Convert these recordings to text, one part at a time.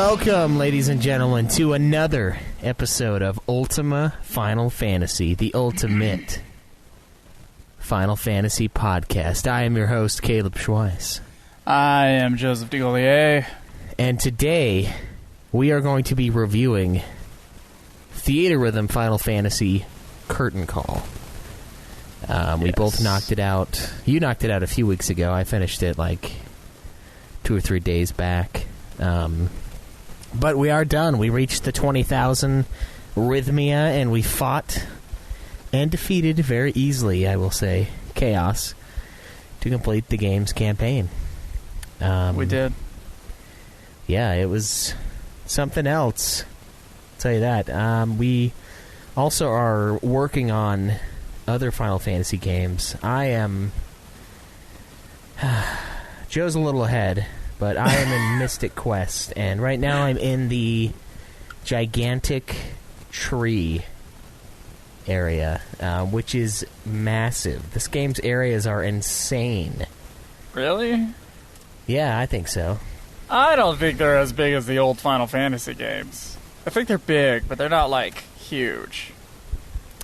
Welcome, ladies and gentlemen, to another episode of Ultima Final Fantasy, the ultimate Final Fantasy podcast. I am your host, Caleb Schweiss. I am Joseph DeGolier. And today, we are going to be reviewing Theatrhythm Final Fantasy Curtain Call. We both knocked it out. You knocked it out a few weeks ago. I finished it like 2 or 3 days back. But we are done. We reached the 20,000 Rhythmia, and we fought and defeated very easily, I will say, Chaos, to complete the game's campaign. We did. Yeah, it was something else. I'll tell you that. We also are working on other Final Fantasy games. I am... Joe's a little ahead, but I am in Mystic Quest, and right now I'm in the gigantic tree area, which is massive. This game's areas are insane. Really? Yeah, I think so. I don't think they're as big as the old Final Fantasy games. I think they're big, but they're not, like, huge.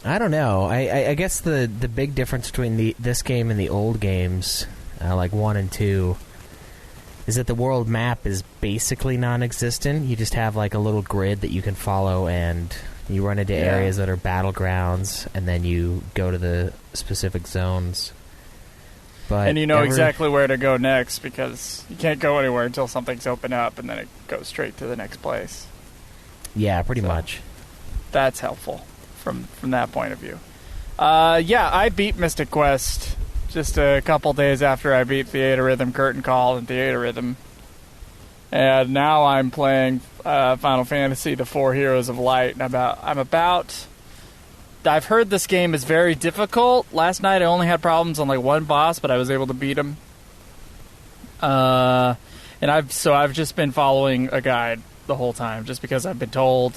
I don't know. I guess the big difference between this game and the old games, like 1 and 2, is that the world map is basically non-existent. You just have like a little grid that you can follow, and you run into areas that are battlegrounds, and then you go to the specific zones. And you know exactly where to go next, because you can't go anywhere until something's open up, and then it goes straight to the next place. Yeah, pretty much. That's helpful from that point of view. Yeah, I beat Mystic Quest just a couple days after I beat Theatrhythm Curtain Call and Theatrhythm. And now I'm playing Final Fantasy, the Four Heroes of Light. And I've heard this game is very difficult. Last night I only had problems on like one boss, but I was able to beat him. And I've just been following a guide the whole time, just because I've been told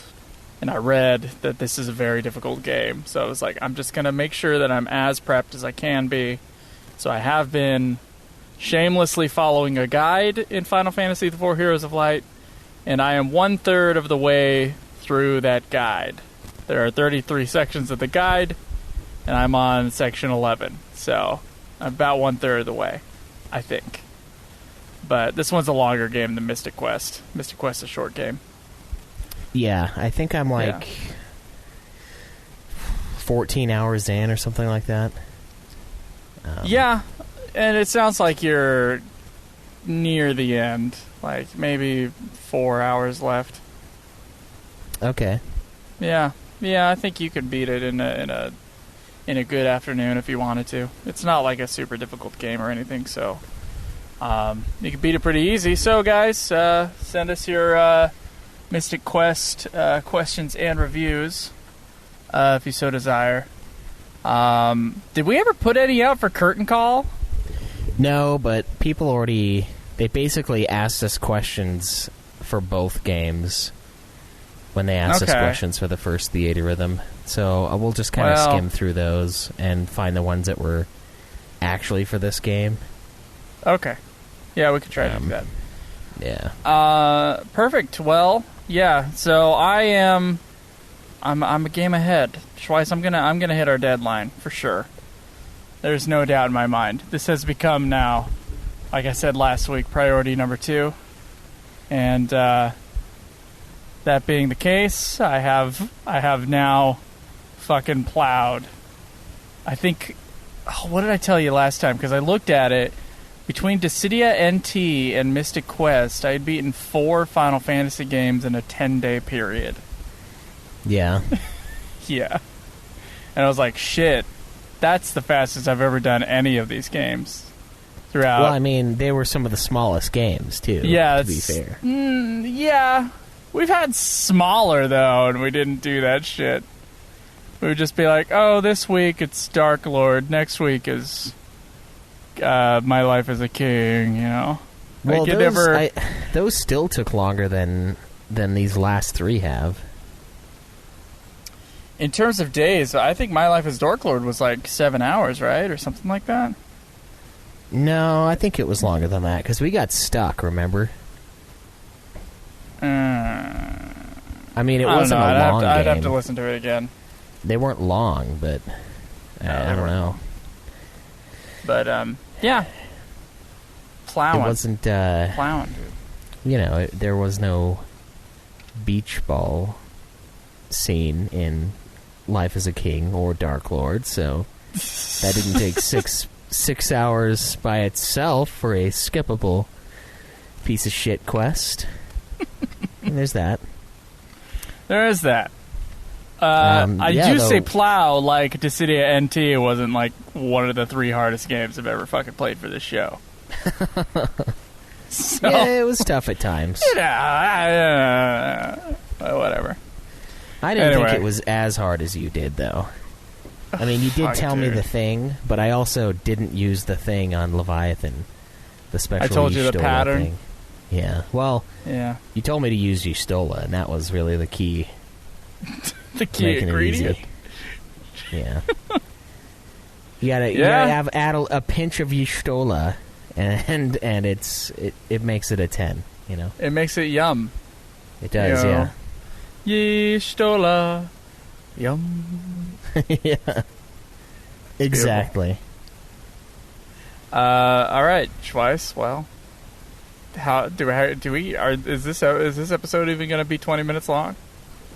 and I read that this is a very difficult game. So I was like, I'm just going to make sure that I'm as prepped as I can be. So I have been shamelessly following a guide in Final Fantasy The Four Heroes of Light, and I am 1/3 of the way through that guide. There are 33 sections of the guide, and I'm on section 11. So I'm about 1/3 of the way, I think. But this one's a longer game than Mystic Quest. Mystic Quest is a short game. Yeah, I think I'm like 14 hours in or something like that. Yeah, and it sounds like you're near the end, like maybe 4 hours left. Okay. Yeah, I think you could beat it in a good afternoon if you wanted to. It's not like a super difficult game or anything, so you can beat it pretty easy. So, guys, send us your Mystic Quest questions and reviews if you so desire. Did we ever put any out for Curtain Call? No, but people they basically asked us questions for both games when they asked us questions for the first Theatrhythm. So we'll just kind of skim through those and find the ones that were actually for this game. Okay. Yeah, we could try to do that. Yeah. Perfect. Well, yeah, so I'm a game ahead. Schweiss, I'm gonna hit our deadline for sure. There's no doubt in my mind. This has become now, like I said last week, priority number 2. And that being the case, I have now fucking plowed. I think, what did I tell you last time? Because I looked at it. Between Dissidia NT and Mystic Quest, I had beaten 4 Final Fantasy games in a 10-day period. Yeah. Yeah. And I was like, shit, that's the fastest I've ever done any of these games throughout. Well, I mean, they were some of the smallest games, too, to be fair. Yeah. We've had smaller, though, and we didn't do that shit. We would just be like, oh, this week it's Dark Lord, next week is My Life as a King, you know? Well, those still took longer than these last 3 have. In terms of days, I think My Life as Dark Lord was like 7 hours, right? Or something like that? No, I think it was longer than that, because we got stuck, remember? I mean, it wasn't a long game. I'd have to listen to it again. They weren't long, but I don't know. But, yeah. Plowing. It wasn't... plowing, dude. You know, there was no beach ball scene in Life as a King or Dark Lord, so that didn't take six hours by itself for a skippable piece of shit quest. And there's that. There is that. I do say plow like Dissidia NT wasn't like one of the 3 hardest games I've ever fucking played for this show. So, yeah, it was tough at times. Whatever. I didn't think it was as hard as you did, though. I mean, you did tell me the thing, but I also didn't use the thing on Leviathan. The special I told you the pattern. Thing. Yeah. Well, yeah. You told me to use Yustola, and that was really the key. The key ingredient. Yeah. You gotta add a pinch of Yustola, and it makes it a 10. You know. It makes it yum. It does, yeah. Yustola, yum. Yeah. Exactly. All right, Schweiss. Well, is this episode even going to be 20 minutes long?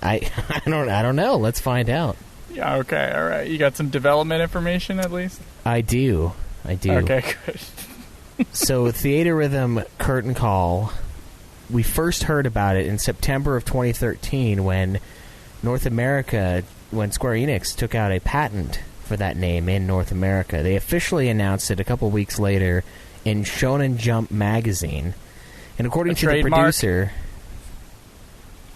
I don't know. Let's find out. Yeah. Okay. All right. You got some development information at least. I do. Okay. Good. So, Theatrhythm Curtain Call. We first heard about it in September of 2013 when when Square Enix took out a patent for that name in North America. They officially announced it a couple weeks later in Shonen Jump magazine. And according to the producer...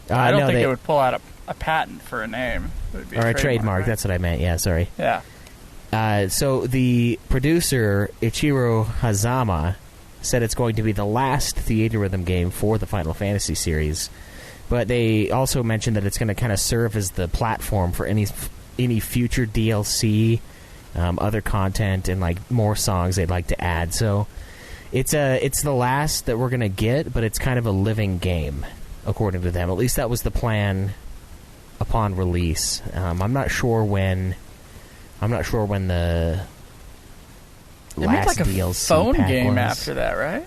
I don't think it would pull out a patent for a name. It would be or a trademark, right? That's what I meant. Yeah, sorry. Yeah. So the producer, Ichiro Hazama, said it's going to be the last Theatrhythm game for the Final Fantasy series. But they also mentioned that it's going to kind of serve as the platform for any future DLC, other content, and like more songs they'd like to add. So it's the last that we're going to get, but it's kind of a living game, according to them. At least that was the plan upon release. I'm not sure when the they last made like a DLC phone pack game was. after that, right?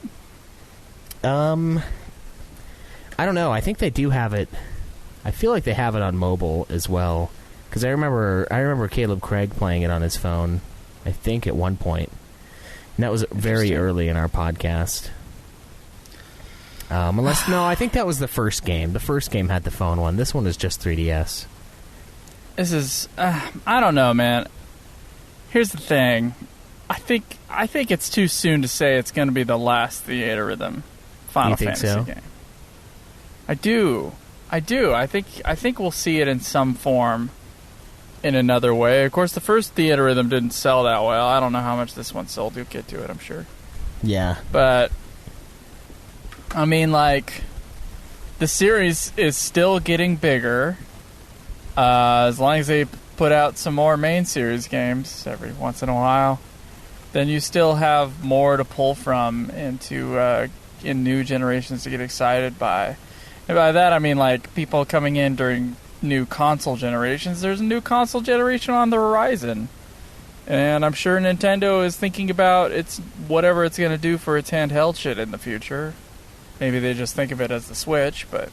I don't know. I think they do have it. I feel like they have it on mobile as well. Because I remember Caleb Craig playing it on his phone, I think, at one point. And that was very early in our podcast. I think that was the first game. The first game had the phone one. This one is just 3DS. This is... I don't know, man. Here's the thing. I think it's too soon to say it's going to be the last Theatrhythm Final Fantasy game. I do. I think we'll see it in some form in another way. Of course, the first Theatrhythm didn't sell that well. I don't know how much this one sold. You'll get to it, I'm sure. Yeah. But, I mean, like, the series is still getting bigger. As long as they put out some more main series games every once in a while, then you still have more to pull from into in new generations to get excited by. And by that, I mean, like, people coming in during new console generations. There's a new console generation on the horizon. And I'm sure Nintendo is thinking about whatever it's going to do for its handheld shit in the future. Maybe they just think of it as the Switch, but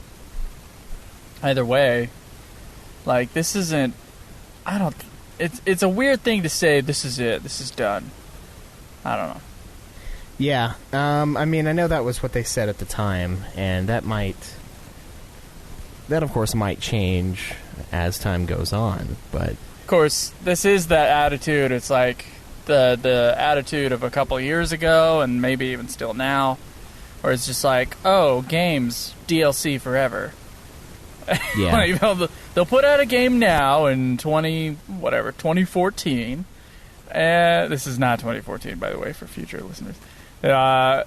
either way, like, this isn't... It's a weird thing to say, this is it, this is done. I don't know. Yeah. I mean, I know that was what they said at the time, and that of course might change as time goes on, but of course this is that attitude. It's like the attitude of a couple years ago, and maybe even still now, where it's just like, oh, games DLC forever. Yeah. Like, they'll put out a game now in 2014. This is not 2014, by the way, for future listeners. We're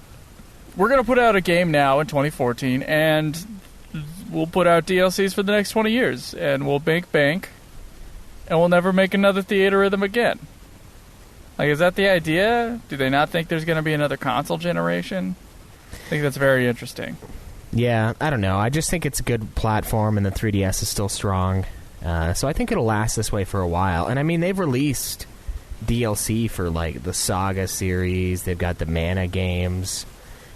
gonna put out a game now in 2014, and we'll put out DLCs for the next 20 years, and we'll bank, and we'll never make another Theatrhythm again. Like, is that the idea? Do they not think there's going to be another console generation? I think that's very interesting. Yeah, I don't know. I just think it's a good platform, and the 3DS is still strong. So I think it'll last this way for a while. And I mean, they've released DLC for like the Saga series. They've got the Mana games,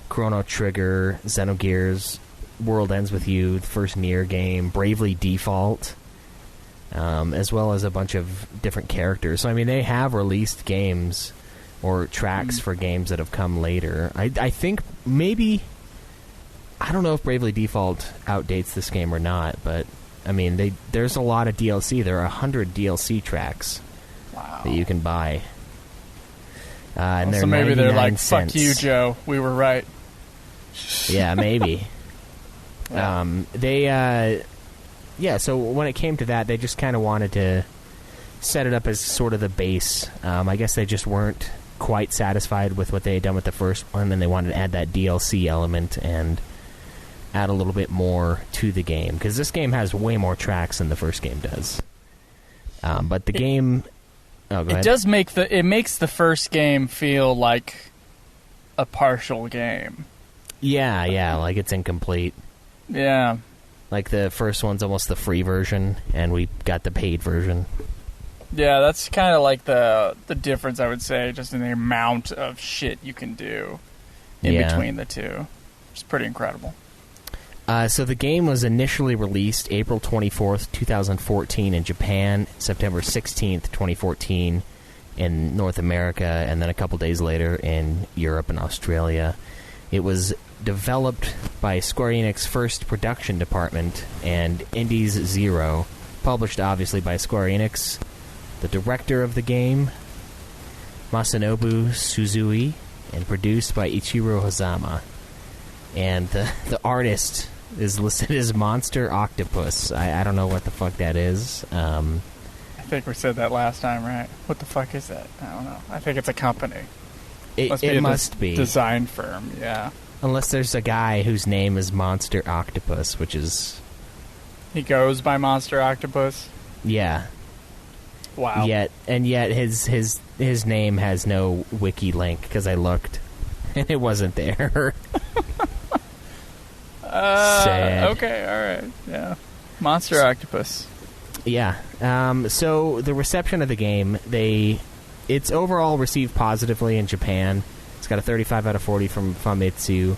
Chrono Trigger, Xenogears, World Ends With You, the first Nier game, Bravely Default, as well as a bunch of different characters. So I mean, they have released games or tracks for games that have come later. I think maybe, I don't know if Bravely Default outdates this game or not, but I mean, there's a lot of DLC. There are 100 DLC tracks that you can buy. And so maybe they're like, cents. "Fuck you, Joe. We were right." Yeah, maybe. Yeah. So when it came to that, they just kind of wanted to set it up as sort of the base. I guess they just weren't quite satisfied with what they had done with the first one, and they wanted to add that DLC element and add a little bit more to the game, because this game has way more tracks than the first game does. But the game... Oh, go ahead. It makes the first game feel like a partial game. Yeah, like it's incomplete. Yeah. Like the first one's almost the free version, and we got the paid version. Yeah, that's kind of like the difference, I would say, just in the amount of shit you can do in between the two. It's pretty incredible. So the game was initially released April 24th, 2014 in Japan, September 16th, 2014 in North America, and then a couple days later in Europe and Australia. It was developed by Square Enix First Production Department and Indies Zero, published obviously by Square Enix. The director of the game, Masanobu Suzui, and produced by Ichiro Hazama. And the artist is listed as Monster Octopus. I don't know what the fuck that is. I think we said that last time, right? What the fuck is that? I don't know. I think it's a company. It must be. Design firm, yeah. Unless there's a guy whose name is Monster Octopus, which is... He goes by Monster Octopus? Yeah. Wow. Yet his name has no wiki link, because I looked, and it wasn't there. Sad. Okay, alright. Yeah. Monster Octopus. Yeah. So the reception of the game, it's overall received positively in Japan. It's got a 35 out of 40 from Famitsu,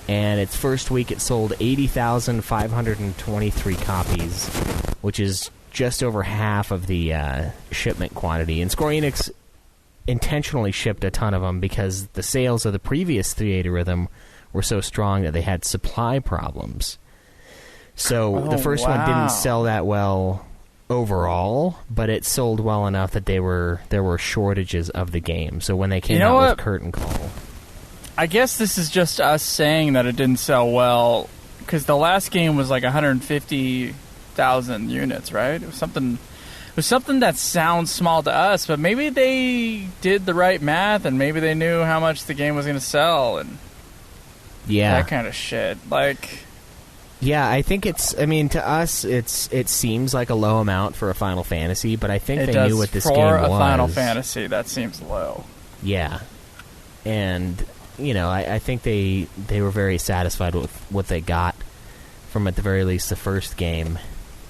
and its first week it sold 80,523 copies, which is just over half of the shipment quantity. And Square Enix intentionally shipped a ton of them because the sales of the previous Theatrhythm were so strong that they had supply problems. So the first one didn't sell that well overall, but it sold well enough that there were shortages of the game. So when they came out with Curtain Call... I guess this is just us saying that it didn't sell well, because the last game was like 150,000 units, right? It was something that sounds small to us, but maybe they did the right math, and maybe they knew how much the game was going to sell, and that kind of shit. Like... Yeah, I think to us, it seems like a low amount for a Final Fantasy, but I think they knew what this game was. For a Final Fantasy, that seems low. Yeah. And, I think they were very satisfied with what they got from, at the very least, the first game.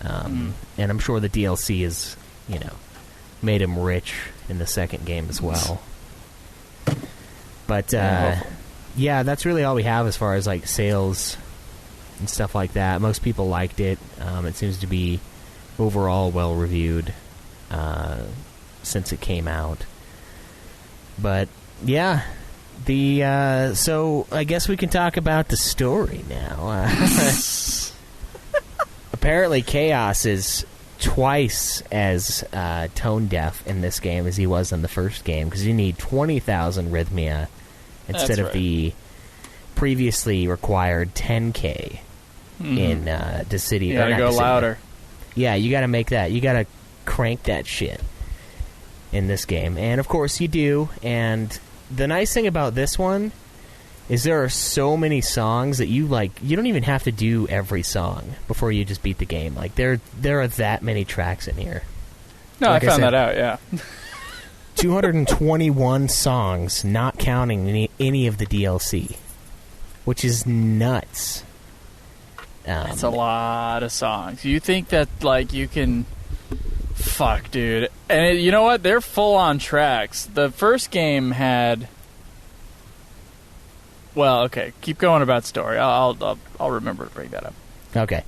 And I'm sure the DLC is, made them rich in the second game as well. But, that's really all we have as far as, like, sales and stuff like that. Most people liked it. It seems to be overall well reviewed since it came out. But yeah, so I guess we can talk about the story now. Apparently, Chaos is twice as tone deaf in this game as he was in the first game, because you need 20,000 rhythmia instead of the previously required 10K in Dissidia. You gotta go louder. Yeah, you gotta make that. You gotta crank that shit in this game. And of course you do. And the nice thing about this one is there are so many songs that you don't even have to do every song before you just beat the game. Like, there are that many tracks in here. No, like I found that out, yeah. 221 songs, not counting any of the DLC, which is nuts. It's a lot of songs. You think that, like, you can... Fuck, dude. And you know what? They're full-on tracks. The first game had... Well, okay. Keep going about story. I'll remember to bring that up. Okay.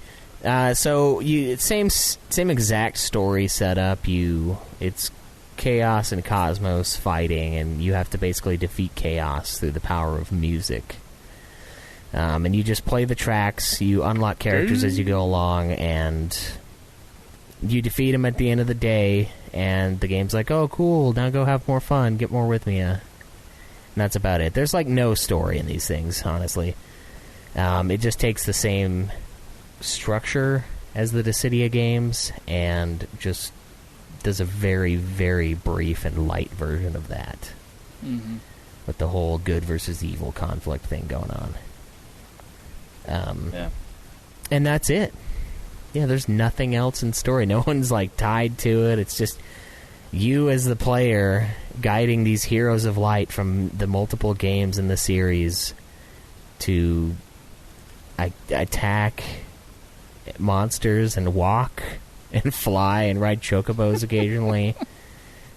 So same exact story setup. It's Chaos and Cosmos fighting, and you have to basically defeat Chaos through the power of music. And you just play the tracks. You unlock characters as you go along, and you defeat them at the end of the day. And the game's like, "Oh, cool! Now go have more fun. Get more with me." And that's about it. There's like no story in these things, honestly. It just takes the same structure as the Dissidia games and just does a very, very brief and light version of that. Mm-hmm. With the whole good versus evil conflict thing going on. Yeah. And that's it. Yeah, there's nothing else in story. No one's like tied to it. It's just you as the player guiding these heroes of light from the multiple games in the series to attack monsters and walk and fly and ride chocobos occasionally.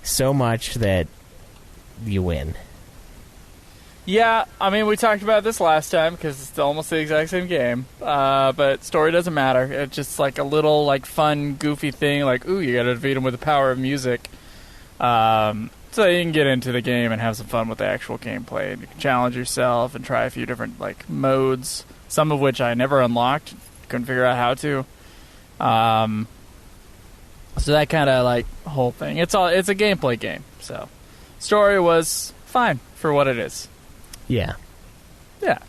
So much that you win. Yeah, I mean, we talked about this last time because it's almost the exact same game. But story doesn't matter. It's just like a little like fun, goofy thing. Like, ooh, you got to defeat them with the power of music. So you can get into the game and have some fun with the actual gameplay. And you can challenge yourself and try a few different like modes. Some of which I never unlocked. Couldn't figure out how to. So that kind of like whole thing. It's a gameplay game. So story was fine for what it is. Yeah. Yeah.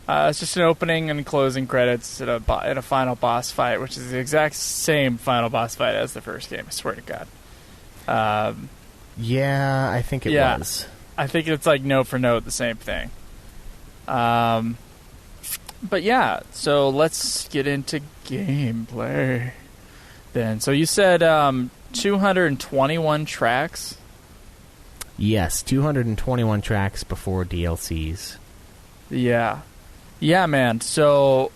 It's just an opening and closing credits in a final boss fight, which is the exact same final boss fight as the first game, I swear to God. Yeah, I think it was. I think it's like note for note the same thing. But yeah, so let's get into gameplay then. So you said 221 tracks? Yes, 221 tracks before DLCs. Yeah. Yeah, man. So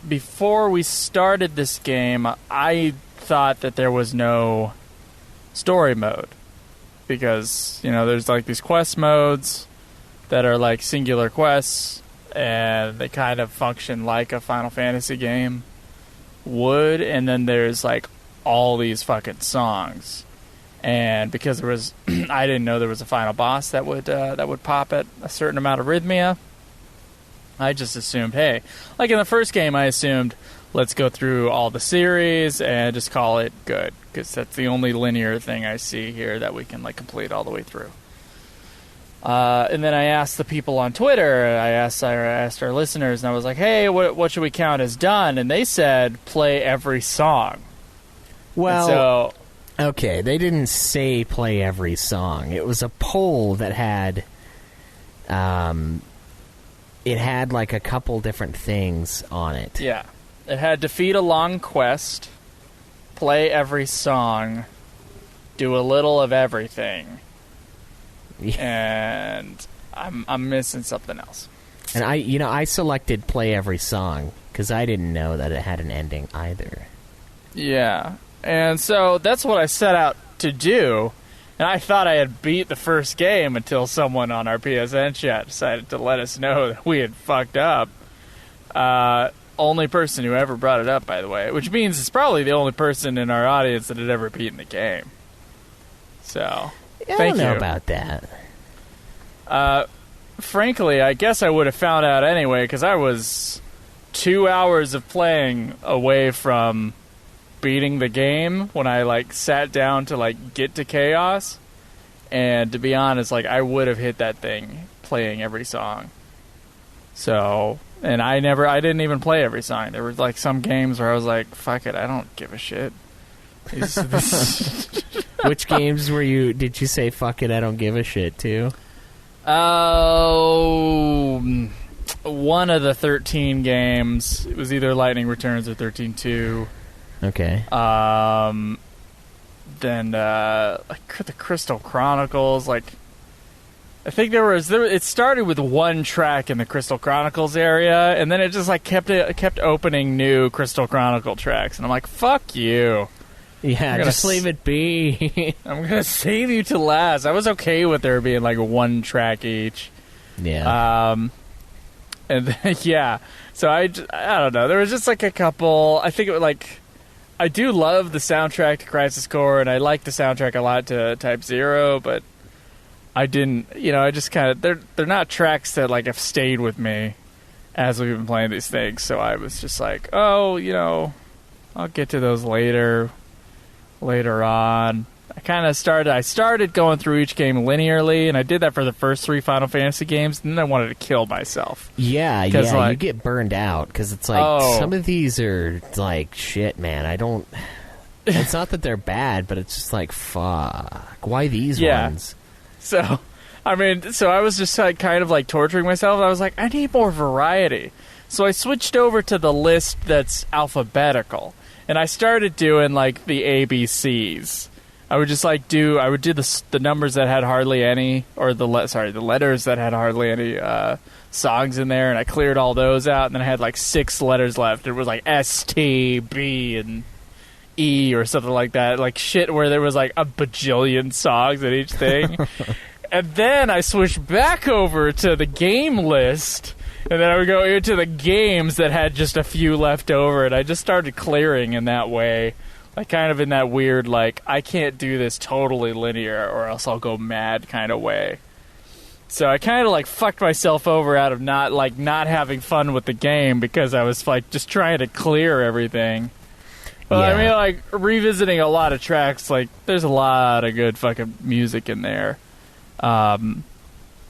before we started this game, I thought that there was no story mode. Because, you know, there's like these quest modes that are like singular quests, and they kind of function like a Final Fantasy game would. And then there's like all these fucking songs. And because there was, I didn't know there was a final boss that would pop at a certain amount of rhythmia. I just assumed, hey, like in the first game, I assumed let's go through all the series and just call it good, because that's the only linear thing I see here that we can like complete all the way through. And then I asked the people on Twitter, I asked our listeners, and I was like, hey, what should we count as done? And they said play every song. Well, okay, they didn't say play every song. It was a poll that had, it had like a couple different things on it. Yeah. It had defeat a long quest, play every song, do a little of everything. Yeah. And I'm missing something else. And I selected play every song because I didn't know that it had an ending either. Yeah. And so that's what I set out to do, and I thought I had beat the first game until someone on our PSN chat decided to let us know that we had fucked up. Only person who ever brought it up, by the way, which means it's probably the only person in our audience that had ever beaten the game. So, I don't know about that. Frankly, I guess I would have found out anyway, because I was 2 hours of playing away from beating the game when I like sat down to like get to Chaos, and to be honest, like I would have hit that thing playing every song. So, and I didn't even play every song. There were like some games where I was like, fuck it, I don't give a shit. Which games did you say fuck it, I don't give a shit to? Oh, one of the 13 games. It was either Lightning Returns or 13-2. Okay. Then like the Crystal Chronicles, like I think it started with one track in the Crystal Chronicles area, and then it just like kept opening new Crystal Chronicle tracks, and I'm like, fuck you. Yeah, just leave it be. I'm gonna save you to last. I was okay with there being like one track each. Yeah. And then, yeah, so I don't know. There was just like a couple. I think it was like, I do love the soundtrack to Crisis Core, and I like the soundtrack a lot to Type 0, but I didn't, I just kind of, they're not tracks that like have stayed with me as we've been playing these things. So I was just like, oh, I'll get to those later on. I started going through each game linearly, and I did that for the first 3 Final Fantasy games, and then I wanted to kill myself. Yeah, like, you get burned out, because it's like, some of these are like, shit, man, it's not that they're bad, but it's just like, fuck, why these ones? So I was just like, kind of like torturing myself. I was like, I need more variety. So I switched over to the list that's alphabetical, and I started doing like the ABCs. I would just like do the numbers that had hardly any, or the letters that had hardly any songs in there, and I cleared all those out, and then I had like 6 letters left. It was like S, T, B, and E or something like that, like shit where there was like a bajillion songs in each thing. And then I switched back over to the game list, and then I would go into the games that had just a few left over, and I just started clearing in that way, like kind of in that weird, like, I can't do this totally linear or else I'll go mad kind of way. So I kind of like fucked myself over out of not having fun with the game because I was like just trying to clear everything. Well, yeah. I mean, like, revisiting a lot of tracks, like, there's a lot of good fucking music in there. And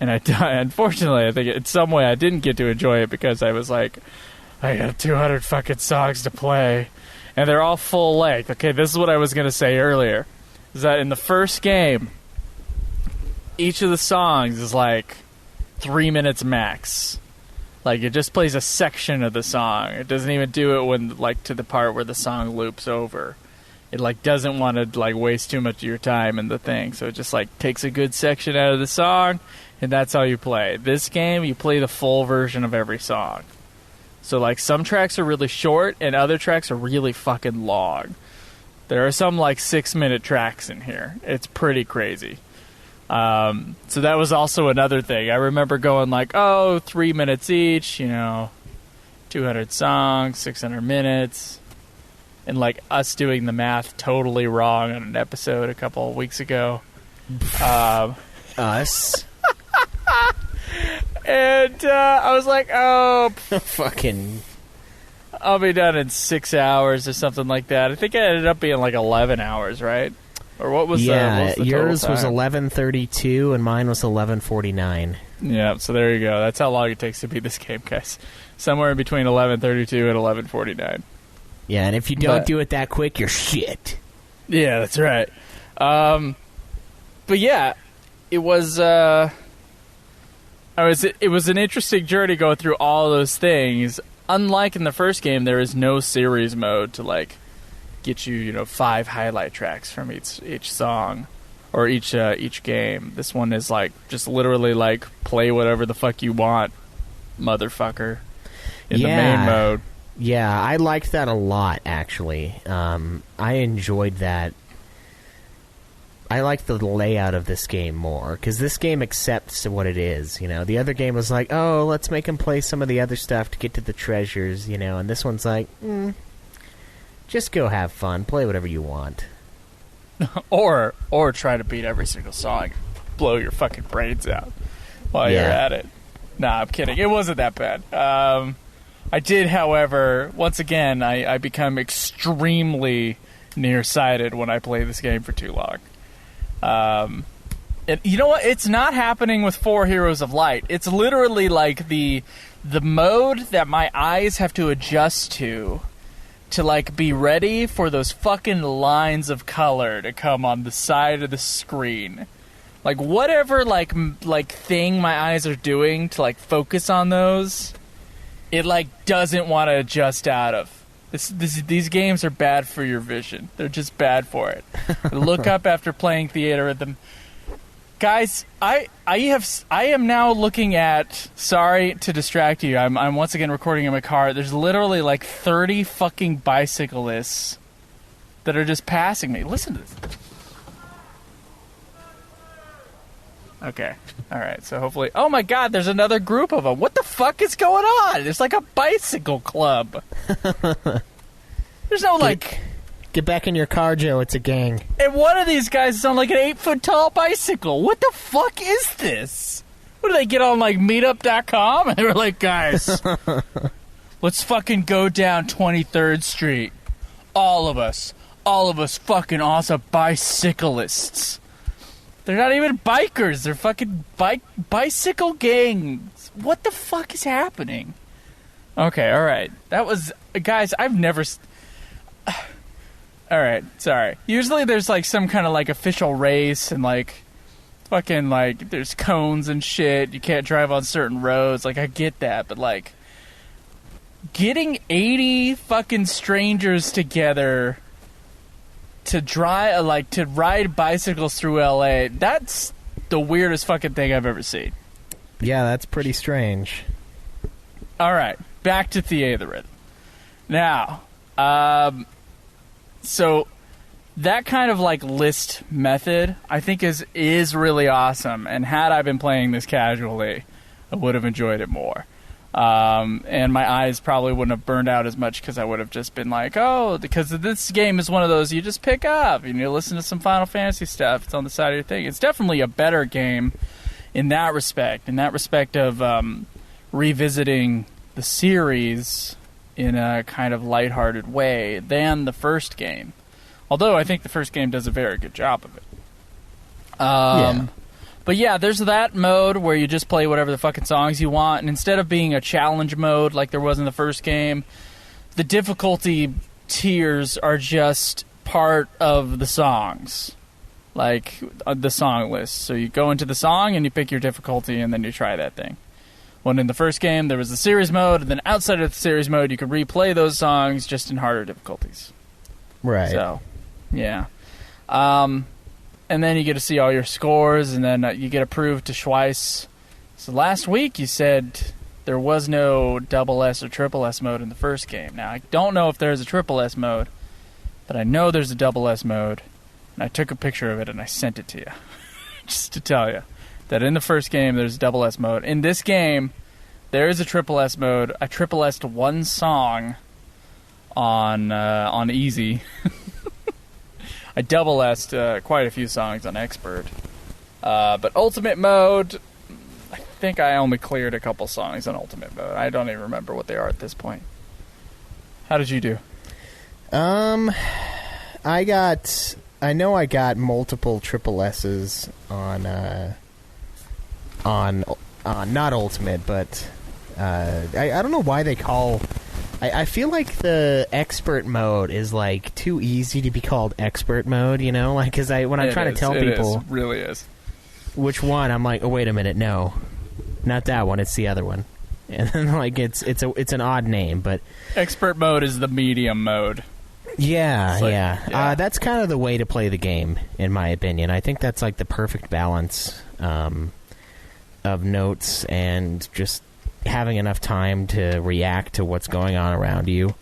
unfortunately, I think in some way I didn't get to enjoy it because I was like, I got 200 fucking songs to play, and they're all full length. Okay, this is what I was going to say earlier, is that in the first game, each of the songs is like 3 minutes max. Like, it just plays a section of the song. It doesn't even do it when, like, to the part where the song loops over. It, like, doesn't want to, like, waste too much of your time in the thing. So it just, like, takes a good section out of the song, and that's how you play. This game, you play the full version of every song. So, like, some tracks are really short, and other tracks are really fucking long. There are some, like, 6-minute tracks in here. It's pretty crazy. So that was also another thing. I remember going like, 3 minutes each, 200 songs, 600 minutes, and like us doing the math totally wrong on an episode a couple of weeks ago. Us? And I was like, fucking, I'll be done in 6 hours or something like that. I think it ended up being like 11 hours, right? Or what was the yours was time? 11:32 and mine was 11:49. Yeah, so there you go. That's how long it takes to beat this game, guys. Somewhere in between 11:32 and 11:49. Yeah, and if you don't do it that quick, you're shit. Yeah, that's right. But yeah, it was it was an interesting journey going through all those things. Unlike in the first game, there is no series mode to like get you, 5 highlight tracks from each song or each game. This one is like just literally like play whatever the fuck you want, motherfucker, in the main mode. Yeah, I liked that a lot, actually. I enjoyed that. I like the layout of this game more, because this game accepts what it is, The other game was like, let's make him play some of the other stuff to get to the treasures, and this one's like, just go have fun, play whatever you want. or try to beat every single song, blow your fucking brains out while you're at it. Nah, I'm kidding. It wasn't that bad. I did, however, once again, I become extremely nearsighted when I play this game for too long. And you know what? It's not happening with 4 Heroes of Light. It's literally like the mode that my eyes have to adjust to like be ready for those fucking lines of color to come on the side of the screen. Like whatever like thing my eyes are doing to like focus on those, it like doesn't want to adjust out of. These games are bad for your vision. They're just bad for it. Look up after playing Theatrhythm. Guys, I am now looking at. Sorry to distract you. I'm once again recording in my car. There's literally like 30 fucking bicyclists that are just passing me. Listen to this. Okay. All right. So hopefully. Oh my God! There's another group of them. What the fuck is going on? There's like a bicycle club. There's no like. Get back in your car, Joe. It's a gang. And one of these guys is on like an 8-foot-tall bicycle. What the fuck is this? What do they get on like meetup.com? And they were like, guys, let's fucking go down 23rd Street. All of us fucking awesome bicyclists. They're not even bikers. They're fucking bicycle gangs. What the fuck is happening? Okay, all right. That was... Guys, I've never... All right, sorry. Usually there's like some kind of like official race and like fucking like there's cones and shit. You can't drive on certain roads. Like I get that, but like getting 80 fucking strangers together to ride bicycles through LA, that's the weirdest fucking thing I've ever seen. Yeah, that's pretty strange. All right, back to Theatrhythm. Now, so that kind of like list method I think is really awesome, and had I been playing this casually, I would have enjoyed it more. And my eyes probably wouldn't have burned out as much because I would have just been like, oh, because this game is one of those you just pick up and you listen to some Final Fantasy stuff. It's on the side of your thing. It's definitely a better game in that respect of revisiting the series in a kind of lighthearted way than the first game. Although I think the first game does a very good job of it. Yeah. But yeah, there's that mode where you just play whatever the fucking songs you want, and instead of being a challenge mode like there was in the first game, the difficulty tiers are just part of the songs. Like, the song list. So you go into the song and you pick your difficulty and then you try that thing. When in the first game, there was the series mode, and then outside of the series mode, you could replay those songs just in harder difficulties. Right. So, yeah. And then you get to see all your scores, and then you get approved to Schweiss. So last week, you said there was no double S or triple S mode in the first game. Now, I don't know if there's a triple S mode, but I know there's a double S mode, and I took a picture of it, and I sent it to you, just to tell you. That in the first game, there's a double S mode. In this game, there is a triple S mode. I triple S'd one song on easy. I double S'd quite a few songs on expert. But ultimate mode, I think I only cleared a couple songs on ultimate mode. I don't even remember what they are at this point. How did you do? I know I got multiple triple S's on not ultimate, but I don't know why they call. I feel like the expert mode is like too easy to be called expert mode, you know? Like, because when I'm trying to tell people, it really is, which one, I'm like, oh wait a minute, no, not that one, it's the other one, and then like it's an odd name, but expert mode is the medium mode. Yeah, like, yeah. That's kind of the way to play the game, in my opinion. I think that's like the perfect balance of notes and just having enough time to react to what's going on around you.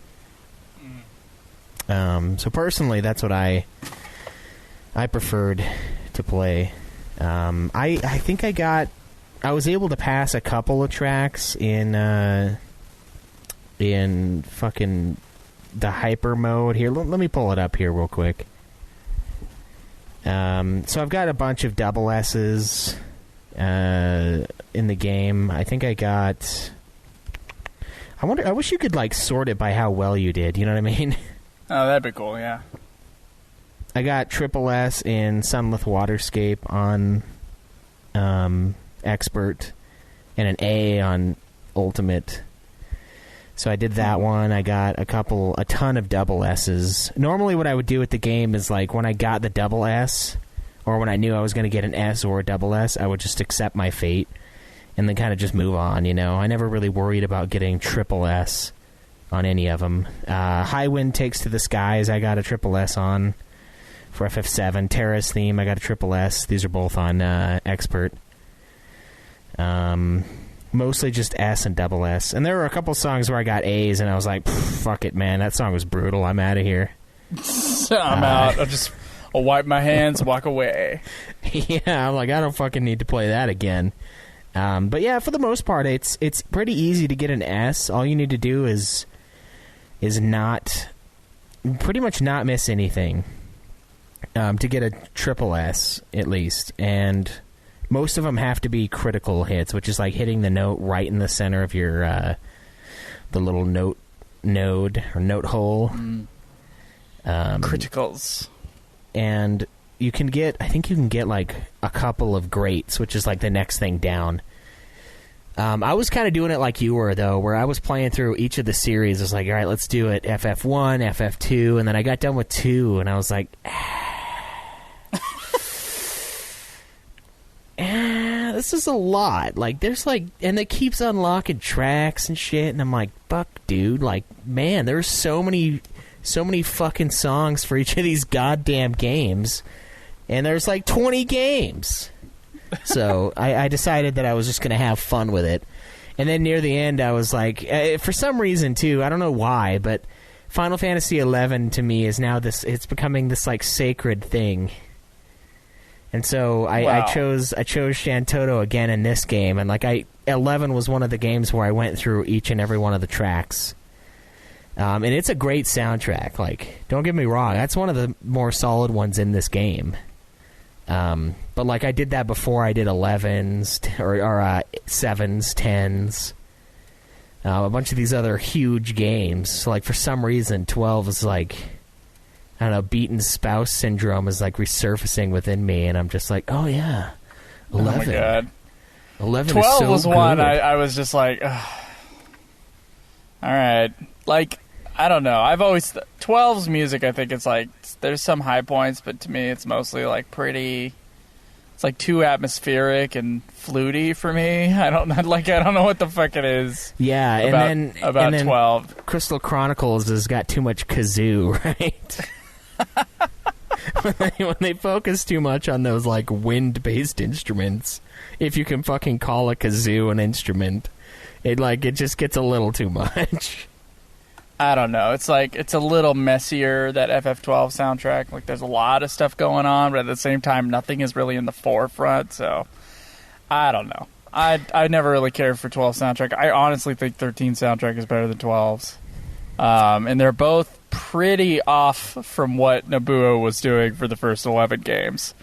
So personally, that's what I preferred to play. I think I was able to pass a couple of tracks in fucking the hyper mode here. Let me pull it up here real quick. So I've got a bunch of double S's in the game. I think I got... I wish you could like sort it by how well you did, you know what I mean? Oh, that'd be cool, yeah. I got triple S in Sunlit Waterscape on Expert and an A on Ultimate. So I did that one. I got a ton of double S's. Normally what I would do with the game is like when I got the double S, or when I knew I was going to get an S or a double S, I would just accept my fate and then kind of just move on, you know? I never really worried about getting triple S on any of them. High Wind Takes to the Skies, I got a triple S on. for FF7. Terra's theme, I got a triple S. These are both on Expert. Mostly just S and double S. And there were a couple songs where I got A's, and I was like, fuck it, man. That song was brutal. I'm out of here. I'm out. I'll wipe my hands, walk away. Yeah, I'm like, I don't fucking need to play that again. But yeah, for the most part, it's pretty easy to get an S. All you need to do is not pretty much not miss anything to get a triple S at least. And most of them have to be critical hits, which is like hitting the note right in the center of your the little node or note hole. Criticals. And I think you can get like a couple of greats, which is like the next thing down. I was kind of doing it like you were, though, where I was playing through each of the series. I was like, all right, let's do it. FF1, FF2, and then I got done with 2, and I was like, this is a lot. Like, there's like, and it keeps unlocking tracks and shit, and I'm like, fuck, dude. Like, man, there's so many fucking songs for each of these goddamn games, and there's like 20 games. So I decided that I was just going to have fun with it. And then near the end, I was like, for some reason, too, I don't know why, but Final Fantasy XI to me is now it's becoming this like sacred thing. And so I chose Shantoto again in this game, and like 11 was one of the games where I went through each and every one of the tracks. And it's a great soundtrack. Like, don't get me wrong, that's one of the more solid ones in this game. But like I did that before I did 11s or 7s, 10s, a bunch of these other huge games. So like for some reason 12 is like, I don't know, beaten spouse syndrome is like resurfacing within me, and I'm just like, oh yeah, 11. Oh my god, 11. 12 is so was good. one I was just like, ugh. All right, like. I don't know. 12's music, I think it's like, there's some high points, but to me it's mostly like pretty, it's like too atmospheric and fluty for me. I don't know what the fuck it is. Yeah, and then 12. Crystal Chronicles has got too much kazoo, right? when they focus too much on those like wind-based instruments, if you can fucking call a kazoo an instrument, it just gets a little too much. I don't know. It's like, it's a little messier, that FF12 soundtrack. Like, there's a lot of stuff going on, but at the same time, nothing is really in the forefront. So, I don't know. I never really cared for 12 soundtrack. I honestly think 13 soundtrack is better than 12's. And they're both pretty off from what Nobuo was doing for the first 11 games.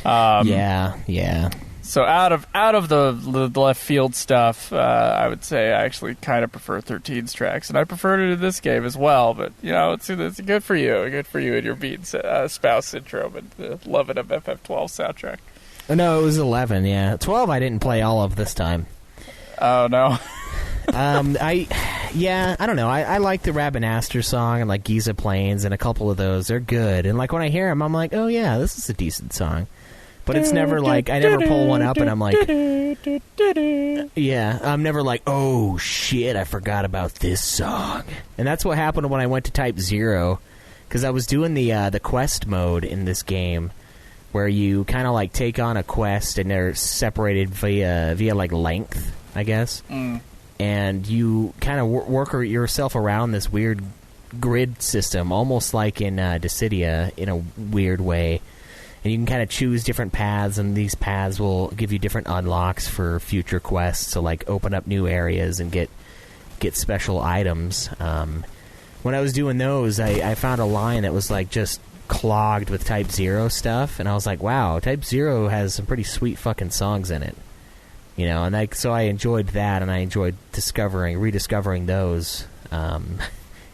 Yeah. So out of the left field stuff, I would say I actually kind of prefer 13's tracks, and I preferred it in this game as well. But you know, it's good for you, and your beaten spouse syndrome and the loving of FF12 soundtrack. No, it was 11. Yeah, 12 I didn't play all of this time. Oh no. I don't know. I like the Rabanastre song and like Giza Plains and a couple of those. They're good, and like when I hear them, I'm like, oh yeah, this is a decent song. But it's never like, I never pull one up and I'm like, yeah, I'm never like, oh shit, I forgot about this song. And that's what happened when I went to Type 0, because I was doing the quest mode in this game, where you kind of like take on a quest and they're separated via like length, I guess. And you kind of work yourself around this weird grid system, almost like in Dissidia in a weird way. And you can kind of choose different paths, and these paths will give you different unlocks for future quests, so like open up new areas and get special items. When I was doing those, I found a line that was like just clogged with Type 0 stuff, and I was like, wow, Type 0 has some pretty sweet fucking songs in it. You know, and so I enjoyed that, and I enjoyed rediscovering those.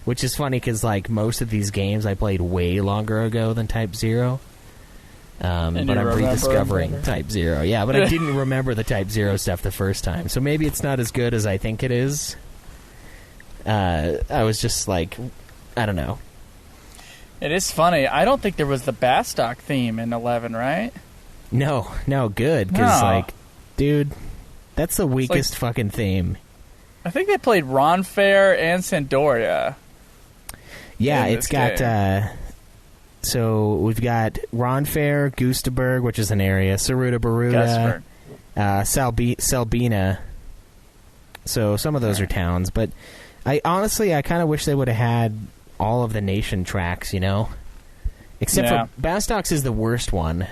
Which is funny, because like most of these games I played way longer ago than Type 0. But I'm rediscovering Type 0. Yeah, but I didn't remember the Type 0 stuff the first time. So maybe it's not as good as I think it is. I was just like, I don't know. It is funny. I don't think there was the Bastok theme in 11, right? No, good. Because, like, dude, that's the weakest fucking theme. I think they played Ronfair and Sandoria. Yeah, it's got... So we've got Ronfair, Gustaberg, which is an area, Saruta Baruta, Selbina. So some of those are towns, but I kind of wish they would have had all of the nation tracks, Except for Bastock's is the worst one.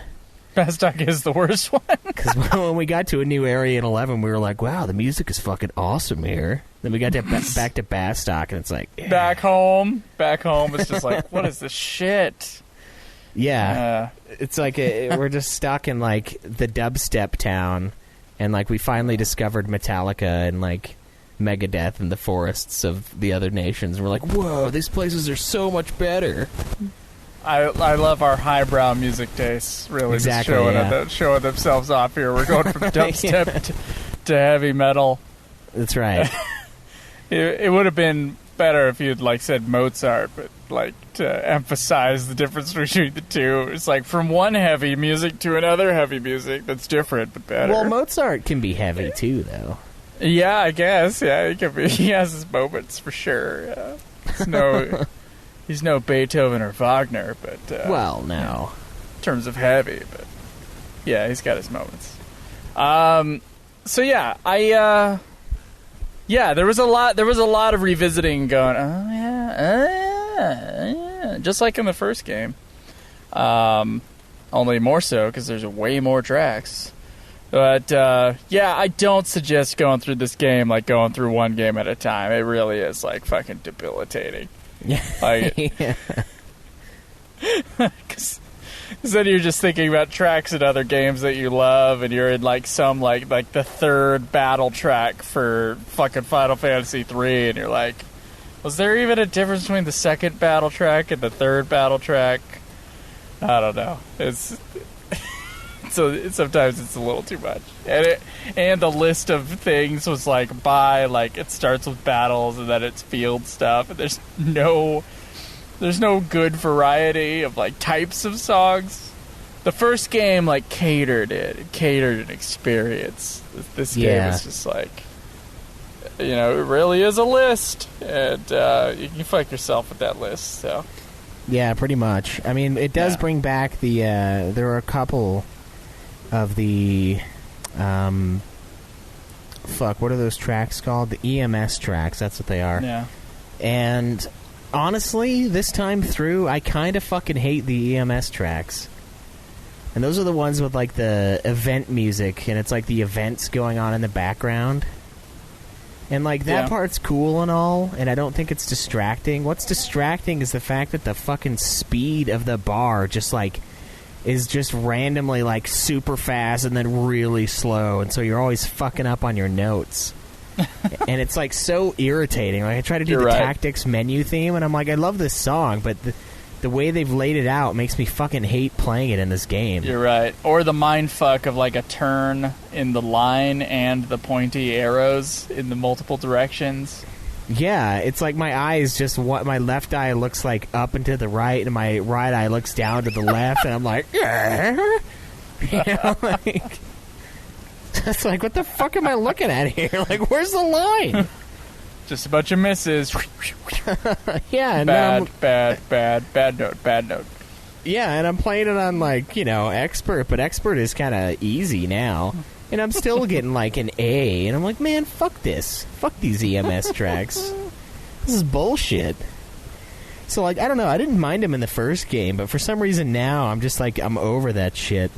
Bastock is the worst one. Because when we got to a new area in 11, we were like, wow, the music is fucking awesome here. Then we got back to Bastock, and it's like... Yeah. Back home, it's just like, what is this shit? Yeah. It's like we're just stuck in, like, the dubstep town, and, like, we finally discovered Metallica and, like, Megadeth in the forests of the other nations. And we're like, whoa, these places are so much better. I love our highbrow music tastes, really, exactly, just showing themselves off here. We're going from dubstep to heavy metal. That's right. It would have been better if you'd, like, said Mozart, but, like, to emphasize the difference between the two. It's like from one heavy music to another heavy music that's different but better. Well, Mozart can be heavy, too, though. Yeah, I guess. Yeah, he has his moments, for sure. Yeah. He's no Beethoven or Wagner, but... well, no. In terms of heavy, but... Yeah, he's got his moments. So, yeah, yeah, there was a lot of revisiting going, yeah, just like in the first game. Only more so, because there's way more tracks. But, yeah, I don't suggest going through this game like going through one game at a time. It really is, like, fucking debilitating. Like, because then you're just thinking about tracks in other games that you love, and you're in, like, some, like the third battle track for fucking Final Fantasy III, and you're like, was there even a difference between the second battle track and the third battle track? I don't know. So sometimes it's a little too much, and the list of things was like it starts with battles and then it's field stuff, and there's no good variety of, like, types of songs. The first game, like, catered an experience. This game is just like, it really is a list, and you can fuck yourself with that list. So yeah, pretty much. I mean, it does bring back the there are a couple of the what are those tracks called? The EMS tracks, that's what they are. Yeah. And honestly, this time through, I kind of fucking hate the EMS tracks. And those are the ones with, like, the event music, and it's like the events going on in the background. And, like, that part's cool and all, and I don't think it's distracting. What's distracting is the fact that the fucking speed of the bar just, like, is just randomly, like, super fast and then really slow, and so you're always fucking up on your notes. And it's, like, so irritating. Like, I try to do tactics menu theme, and I'm like, I love this song, but the way they've laid it out makes me fucking hate playing it in this game. You're right. Or the mindfuck of, like, a turn in the line and the pointy arrows in the multiple directions. Yeah, it's like my eyes my left eye looks, like, up and to the right, and my right eye looks down to the left, and I'm like, like, it's like, what the fuck am I looking at here? Like, where's the line? Just a bunch of misses. Yeah, bad note. Yeah, and I'm playing it on, like, expert, but expert is kind of easy now. And I'm still getting, like, an A, and I'm like, man, fuck this. Fuck these EMS tracks. This is bullshit. So, like, I don't know, I didn't mind them in the first game, but for some reason now, I'm just, like, I'm over that shit.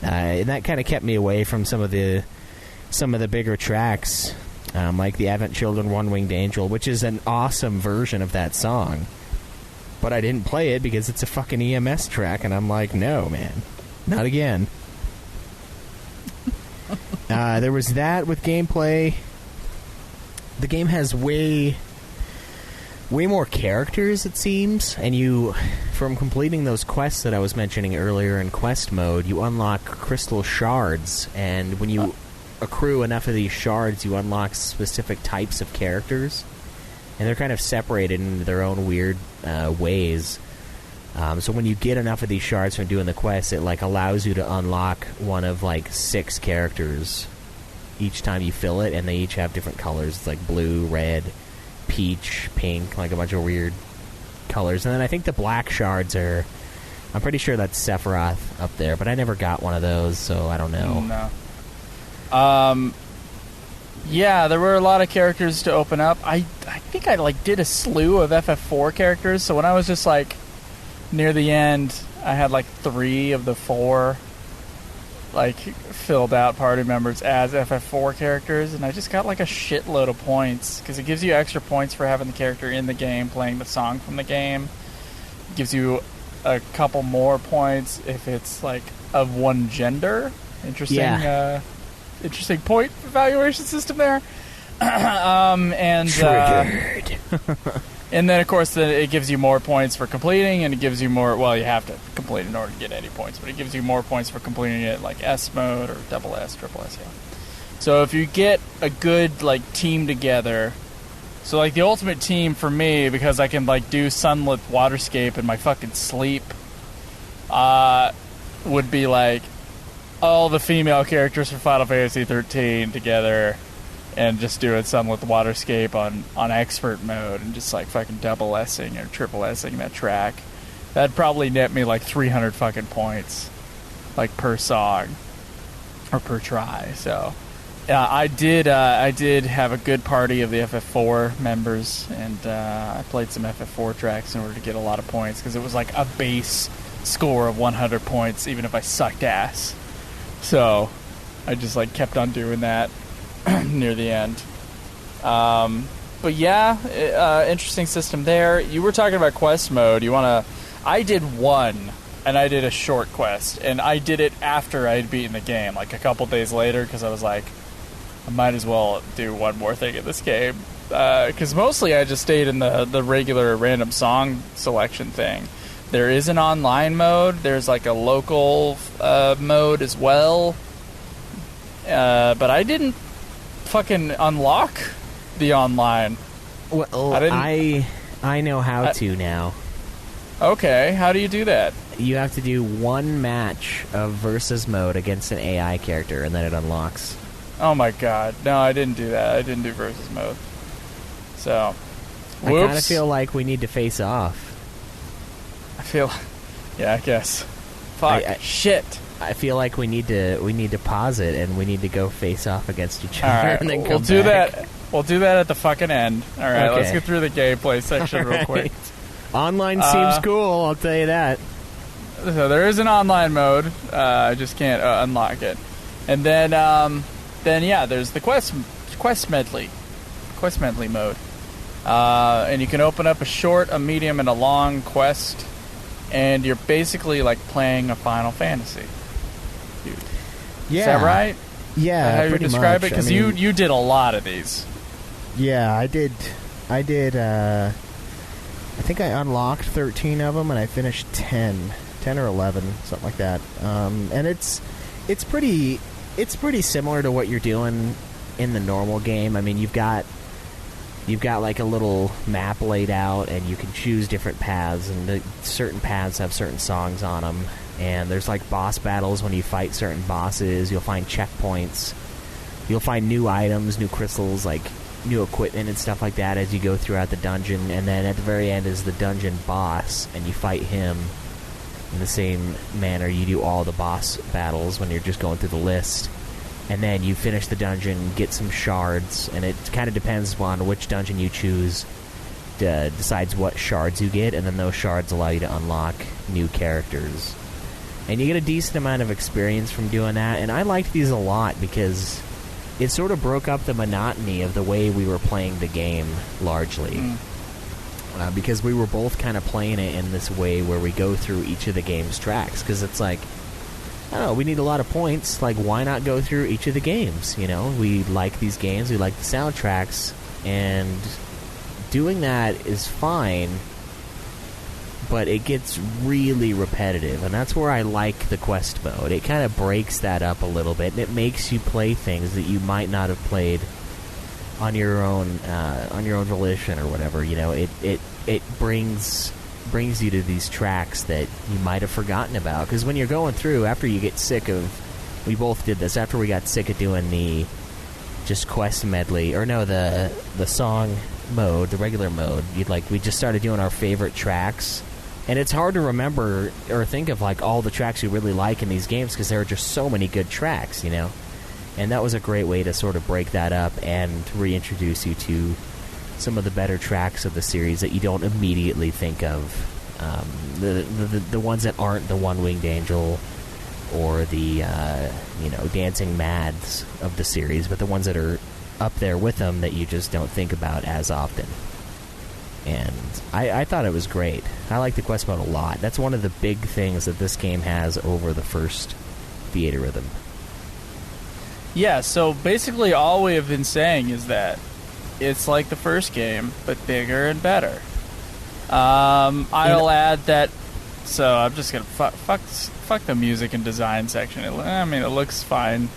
And that kind of kept me away from some of the bigger tracks, like the Advent Children One Winged Angel, which is an awesome version of that song. But I didn't play it because it's a fucking EMS track, and I'm like, no, man. Not again. There was that with gameplay. The game has way more characters, it seems, and from completing those quests that I was mentioning earlier in quest mode, you unlock crystal shards, and when you accrue enough of these shards, you unlock specific types of characters, and they're kind of separated into their own weird ways. So when you get enough of these shards from doing the quest, it, like, allows you to unlock one of, like, 6 characters each time you fill it, and they each have different colors. It's like blue, red, peach, pink, like a bunch of weird colors. And then I think the black shards are... I'm pretty sure that's Sephiroth up there, but I never got one of those, so I don't know. No. Yeah, there were a lot of characters to open up. I think I did a slew of FF4 characters, so when I was just near the end, I had 3 of the 4 filled out party members as FF4 characters, and I just got a shitload of points because it gives you extra points for having the character in the game playing the song from the game. It gives you a couple more points if it's of one gender. Interesting point evaluation system there. And triggered. and then of course it gives you more points for completing, and it gives you more, well, you have to complete in order to get any points, but it gives you more points for completing it S mode or double S, triple S, yeah. So if you get a good team together, so the ultimate team for me, because I can do sunlit waterscape in my fucking sleep, would be all the female characters from Final Fantasy 13 together and just doing sunlit waterscape on expert mode and just fucking double S-ing or triple S-ing that track. That'd probably net me 300 fucking points per song or per try. So yeah, I did have a good party of the FF4 members, and I played some FF4 tracks in order to get a lot of points because it was a base score of 100 points even if I sucked ass. So I just kept on doing that near the end. But yeah, interesting system there. You were talking about quest mode. I did one, and I did a short quest, and I did it after I had beaten the game, a couple days later, because I was I might as well do one more thing in this game. Because mostly I just stayed in the regular random song selection thing. There is an online mode. There's a local mode as well. But I didn't fucking unlock the online. Well, I know how to now. Okay, how do you do that? You have to do one match of versus mode against an AI character, and then it unlocks. Oh my god. No, I didn't do that. I didn't do versus mode. So, whoops. I kind of feel like we need to face off. Yeah, I guess. Fuck. Shit. I feel like we need to pause it, and we need to go face off against each other. All right, and then we'll do that. We'll do that at the fucking end. All right, Okay. Let's get through the gameplay section real quick. Online seems cool, I'll tell you that. So there is an online mode. I just can't unlock it. And then yeah, there's the quest medley mode. And you can open up a short, a medium, and a long quest, and you're basically playing a Final Fantasy. Dude. Yeah. Is that right? Yeah, how you pretty describe much. it? Because you did a lot of these. Yeah, I did. I think I unlocked 13 of them, and I finished 10 or 11, something like that. And it's pretty similar to what you're doing in the normal game. I mean, you've got a little map laid out, and you can choose different paths, and certain paths have certain songs on them. And there's boss battles when you fight certain bosses. You'll find checkpoints. You'll find new items, new crystals, new equipment and stuff like that as you go throughout the dungeon. And then at the very end is the dungeon boss, and you fight him in the same manner you do all the boss battles when you're just going through the list. And then you finish the dungeon, get some shards, and it kind of depends on which dungeon you choose, decides what shards you get, and then those shards allow you to unlock new characters. And you get a decent amount of experience from doing that, and I liked these a lot because it sort of broke up the monotony of the way we were playing the game, largely. Mm. Because we were both kind of playing it in this way where we go through each of the game's tracks, because it's I don't know, we need a lot of points, why not go through each of the games, We like these games, we like the soundtracks, and doing that is fine, but it gets really repetitive, and that's where I like the quest mode. It kind of breaks that up a little bit, and it makes you play things that you might not have played on your own volition or whatever. It brings you to these tracks that you might have forgotten about, because when you're going through, after you get sick of, we both did this, after we got sick of doing the just quest medley, or no, the song mode, the regular mode, we just started doing our favorite tracks, and it's hard to remember or think of like all the tracks you really like in these games because there are just so many good tracks, you know. And that was a great way to sort of break that up and reintroduce you to some of the better tracks of the series that you don't immediately think of. The ones that aren't the One-Winged Angel or the Dancing Mads of the series, but the ones that are up there with them that you just don't think about as often. And I thought it was great. I like the quest mode a lot. That's one of the big things that this game has over the first Theatrhythm. Yeah, so basically all we have been saying is that it's like the first game, but bigger and better. I'll add that. So I'm just gonna fuck the music and design section. It looks fine.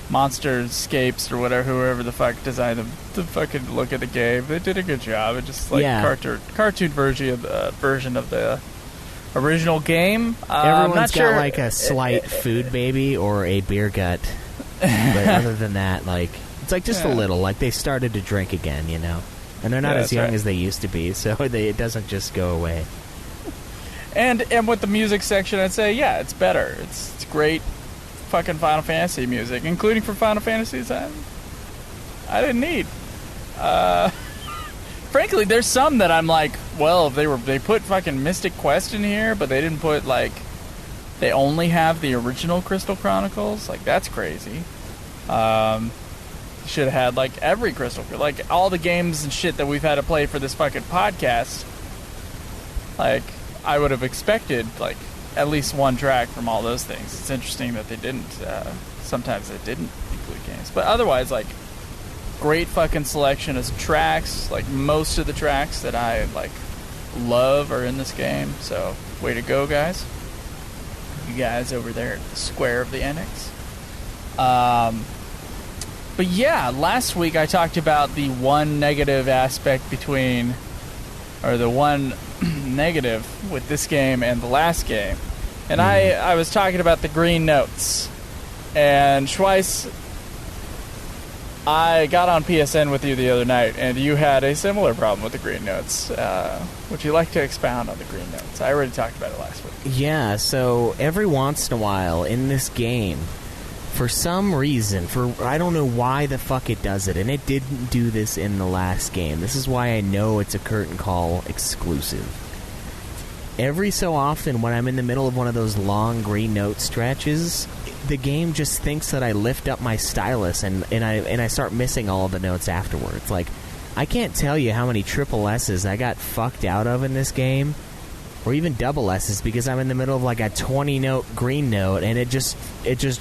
Monsterscapes or whoever the fuck designed the fucking look of the game. They did a good job. It just cartoon version of the original game. Everyone's got like a slight food baby or a beer gut. But other than that, like, it's like just a little. Like, they started to drink again, you know? And they're not as young as they used to be, so it doesn't just go away. And with the music section, I'd say, yeah, it's better. It's great fucking Final Fantasy music, including for Final Fantasies I didn't need. Frankly, there's some that I'm like, well, they put fucking Mystic Quest in here, but they didn't put, like, they only have the original Crystal Chronicles. Like, that's crazy. Should have had, like, every Crystal... Like, all the games and shit that we've had to play for this fucking podcast. Like, I would have expected, like, at least one track from all those things. It's interesting that they didn't. Sometimes they didn't include games. But otherwise, like, great fucking selection of tracks. Like, most of the tracks that I, like, love are in this game. So, way to go, guys. You guys over there at the Square of the Enix. But yeah, last week I talked about the one negative aspect between, or the one negative with this game and the last game. And I was talking about the green notes. And Schweiss, I got on PSN with you the other night, and you had a similar problem with the green notes. Would you like to expound on the green notes? I already talked about it last week. Yeah, so every once in a while in this game, for some reason, I don't know why the fuck it does it, and it didn't do this in the last game. This is why I know it's a Curtain Call exclusive. Every so often when I'm in the middle of one of those long green note stretches, the game just thinks that I lift up my stylus and I start missing all of the notes afterwards. Like, I can't tell you how many triple S's I got fucked out of in this game, or even double S's, because I'm in the middle of like a 20-note green note and it just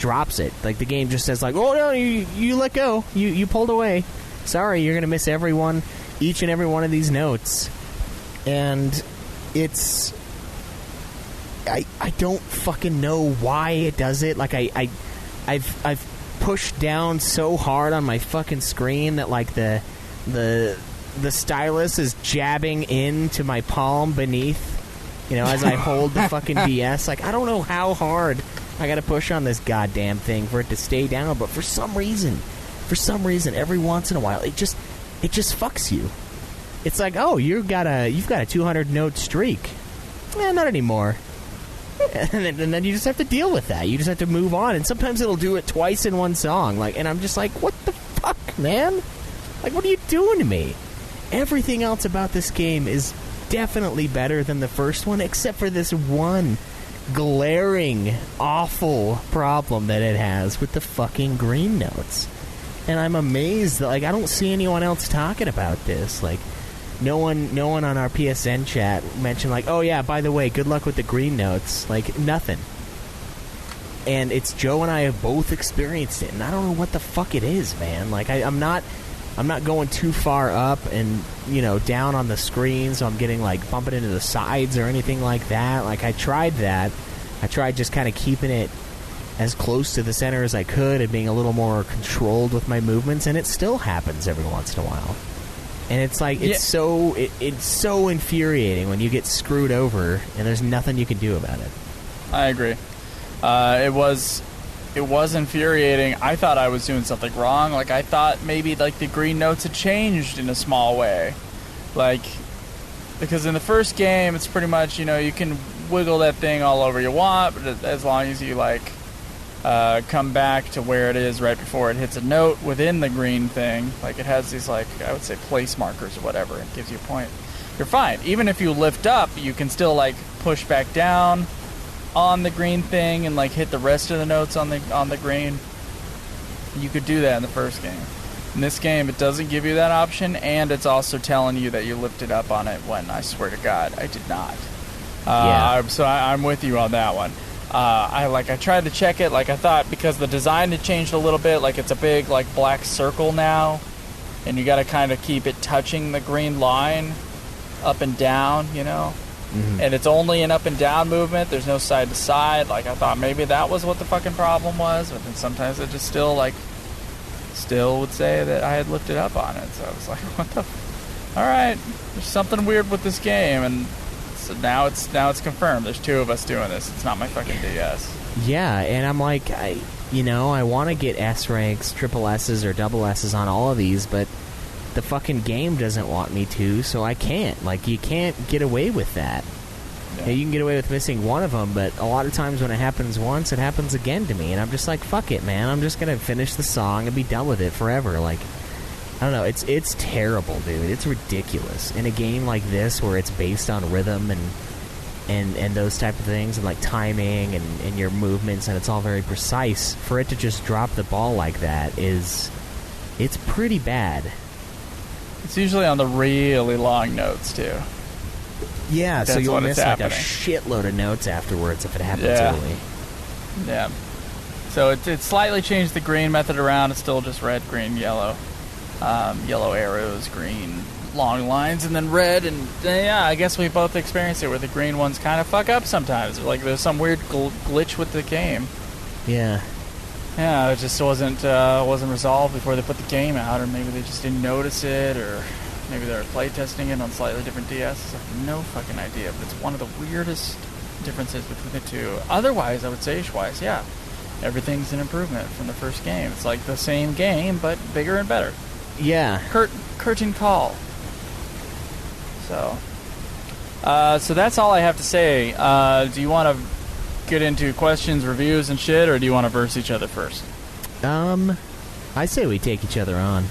drops it. Like, the game just says like, oh no, you let go, you pulled away. Sorry, you're gonna miss each and every one of these notes. And it's... I don't fucking know why it does it. Like, I've pushed down so hard on my fucking screen that like the stylus is jabbing into my palm beneath, you know, as I hold the fucking DS. Like, I don't know how hard I gotta push on this goddamn thing for it to stay down, but for some reason, every once in a while, it just fucks you. It's like, oh, you've got a 200 note streak. Not anymore. And then you just have to deal with that. You just have to move on. And sometimes it'll do it twice in one song. Like, and I'm just like, what the fuck, man? Like, what are you doing to me? Everything else about this game is definitely better than the first one, except for this one glaring, awful problem that it has with the fucking green notes. And I'm amazed that, like, I don't see anyone else talking about this. Like, no one on our PSN chat mentioned, like, oh yeah, by the way, good luck with the green notes. Like, nothing. And it's Joe and I have both experienced it, and I don't know what the fuck it is, man. Like, I'm not going too far up and, you know, down on the screen, so I'm getting, like, bumping into the sides or anything like that. Like, I tried that. I tried just kind of keeping it as close to the center as I could and being a little more controlled with my movements, and it still happens every once in a while. And it's like, it's so infuriating when you get screwed over and there's nothing you can do about it. I agree. It was it was infuriating. I thought I was doing something wrong. Like, I thought maybe, like, the green notes had changed in a small way. Like, because in the first game, it's pretty much, you know, you can wiggle that thing all over you want, but as long as you, like, come back to where it is right before it hits a note within the green thing, like, it has these, like, I would say place markers or whatever, it gives you a point. You're fine. Even if you lift up, you can still, like, push back down on the green thing and, like, hit the rest of the notes on the green. You could do that in the first game. In this game, it doesn't give you that option, and it's telling you that you lifted up on it when, I swear to God, I did not. So I'm with you on that one. I tried to check it, like, I thought, because the design had changed a little bit, like, it's a big, like, black circle now, and you gotta kind of keep it touching the green line up and down, you know? Mm-hmm. And it's only an up and down movement, there's no side to side. Like, I thought maybe that was what the fucking problem was, but then sometimes it just still would say that I had lifted up on it. So I was like, what the alright, there's something weird with this game, and so now it's confirmed. There's two of us doing this. It's not my fucking DS. Yeah, and I'm like, I want to get S ranks, triple S's, or double S's on all of these, but the fucking game doesn't want me to, so I can't. Like, you can't get away with that. Yeah. You can get away with missing one of them, but a lot of times when it happens once, it happens again to me, and I'm just like, fuck it, man. I'm just gonna finish the song and be done with it forever. Like, I don't know. It's terrible, dude. It's ridiculous. In a game like this, where it's based on rhythm and those type of things, and like timing and your movements, and it's all very precise, for it to just drop the ball like that it's pretty bad. It's usually on the really long notes, too. Yeah, so you'll miss like a shitload of notes afterwards if it happens early. Yeah. So it slightly changed the green method around. It's still just red, green, yellow. Yellow arrows, green long lines, and then red. And yeah, I guess we both experienced it where the green ones kind of fuck up sometimes. Like, there's some weird glitch with the game. Yeah. Yeah, it just wasn't resolved before they put the game out, or maybe they just didn't notice it, or maybe they were playtesting it on slightly different DS. I have no fucking idea, but it's one of the weirdest differences between the two. Otherwise, I would say Schweiss, yeah, everything's an improvement from the first game. It's like the same game, but bigger and better. Yeah. Curtain call. So that's all I have to say. Do you want to get into questions, reviews, and shit, or do you want to verse each other first? I say we take each other on.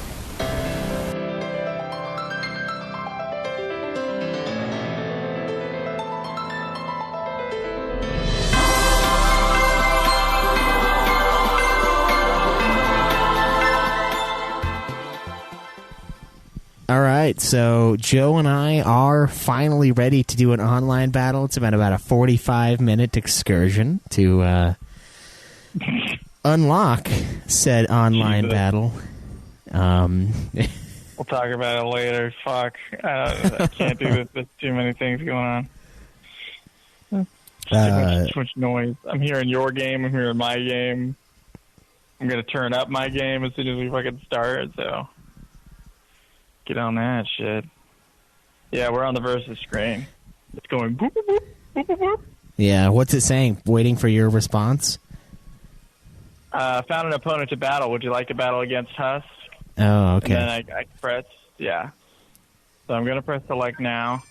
Alright, so Joe and I are finally ready to do an online battle. It's been about a 45-minute excursion to unlock said online battle. We'll talk about it later. Fuck. I can't do this. There's too many things going on. Too much noise. I'm hearing your game. I'm hearing my game. I'm going to turn up my game as soon as we fucking start, so get on that shit. Yeah, we're on the versus screen. It's going boop, boop, boop, boop, boop, boop. Yeah, what's it saying? Waiting for your response? Found an opponent to battle. Would you like to battle against Husk? Oh, okay. And then I press, yeah. So I'm going to press select now.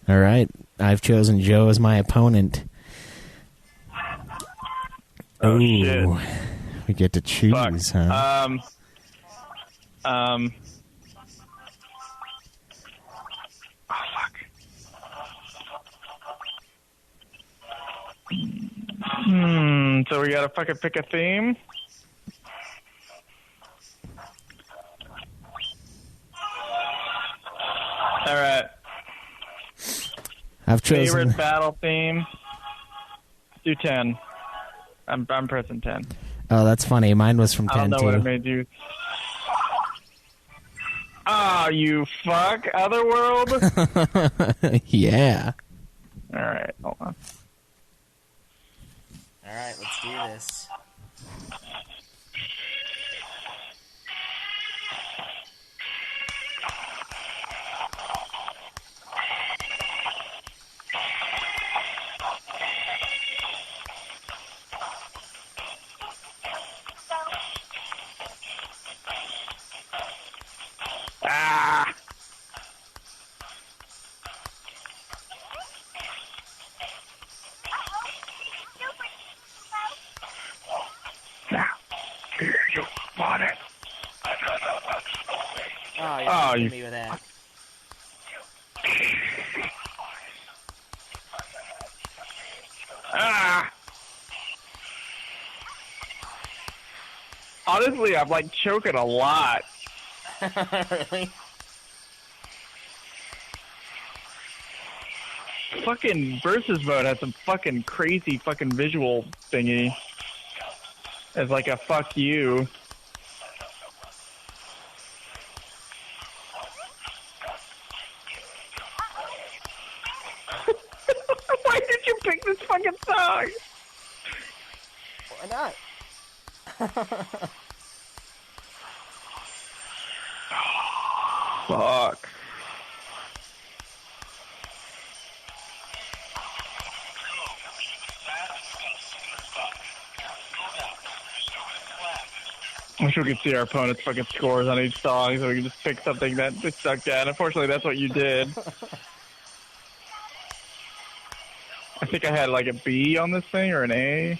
All right. I've chosen Joe as my opponent. Oh, ooh, shit. We get to choose, fuck. Huh? Oh, fuck. So we gotta fucking pick a theme? Alright. I've chosen... Favorite battle theme? Do 10. I'm pressing 10. Oh, that's funny. Mine was from 10, I don't know too. what it made you... Oh, you fuck, Otherworld? Yeah. Alright, hold on. Alright, let's do this. fucking me with that. Ah! Honestly, I'm like choking a lot. Really? Fucking versus mode has some fucking crazy fucking visual thingy. It's like a fuck you. Why did you pick this fucking song? Why not? Fuck. I wish we could see our opponent's fucking scores on each song so we could just pick something that they sucked at. Unfortunately, that's what you did. I think I had like a B on this thing or an A.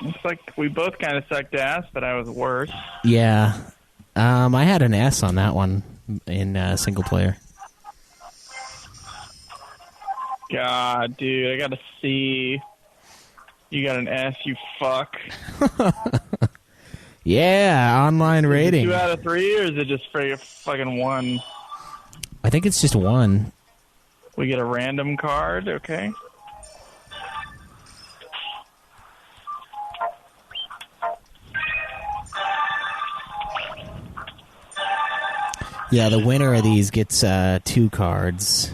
Looks like we both kind of sucked ass, but I was worse. Yeah. I had an S on that one in single player. God, dude, I got a C. You got an S, you fuck. Yeah, online rating. 2 out of 3, or is it just for fucking 1? I think it's just 1. We get a random card, okay. Yeah, the winner of these gets 2 cards.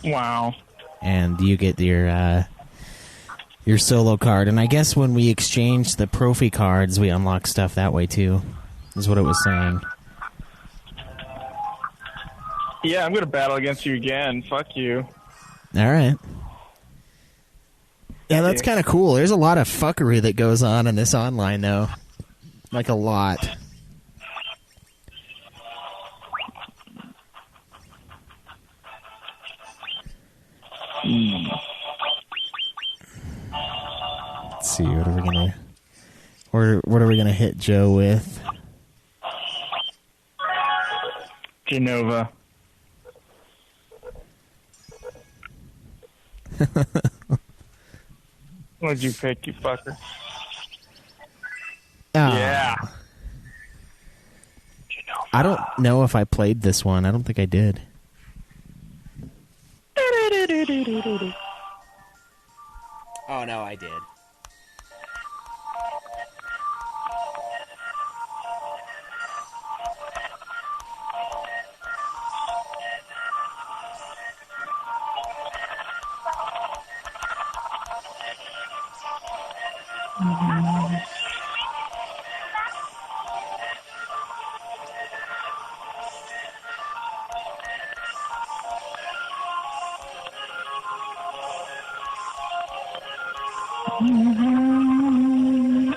Wow. And you get your solo card. And I guess when we exchange the Profi cards, we unlock stuff that way too, is what it was saying. Yeah, I'm going to battle against you again. Fuck you. All right. Yeah, that's kind of cool. There's a lot of fuckery that goes on in this online, though. Like, a lot. Let's see, what are we gonna hit Joe with? Genova. What'd you pick, you fucker? Yeah. I don't know if I played this one. I don't think I did. Oh, no, I did.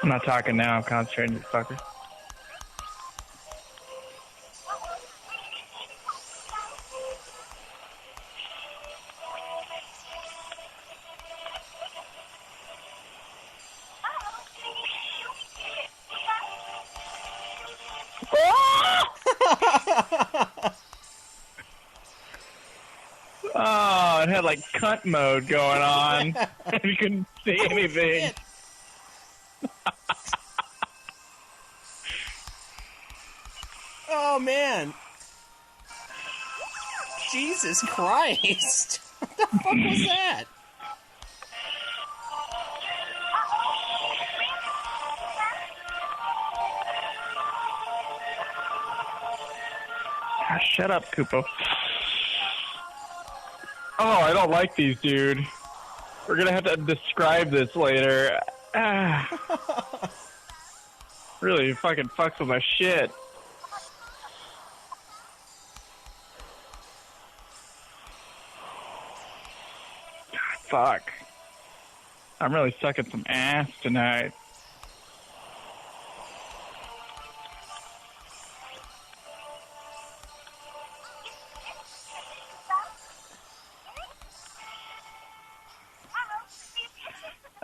I'm not talking now. I'm concentrating, you fucker. Oh, it had like cunt mode going on. You couldn't see anything. Oh, man. Jesus Christ. What the fuck was that? Ah, shut up, Koopo. Oh, I don't like these, dude. We're gonna have to describe this later. Really fucking fucks with my shit. fuck. I'm really sucking some ass tonight.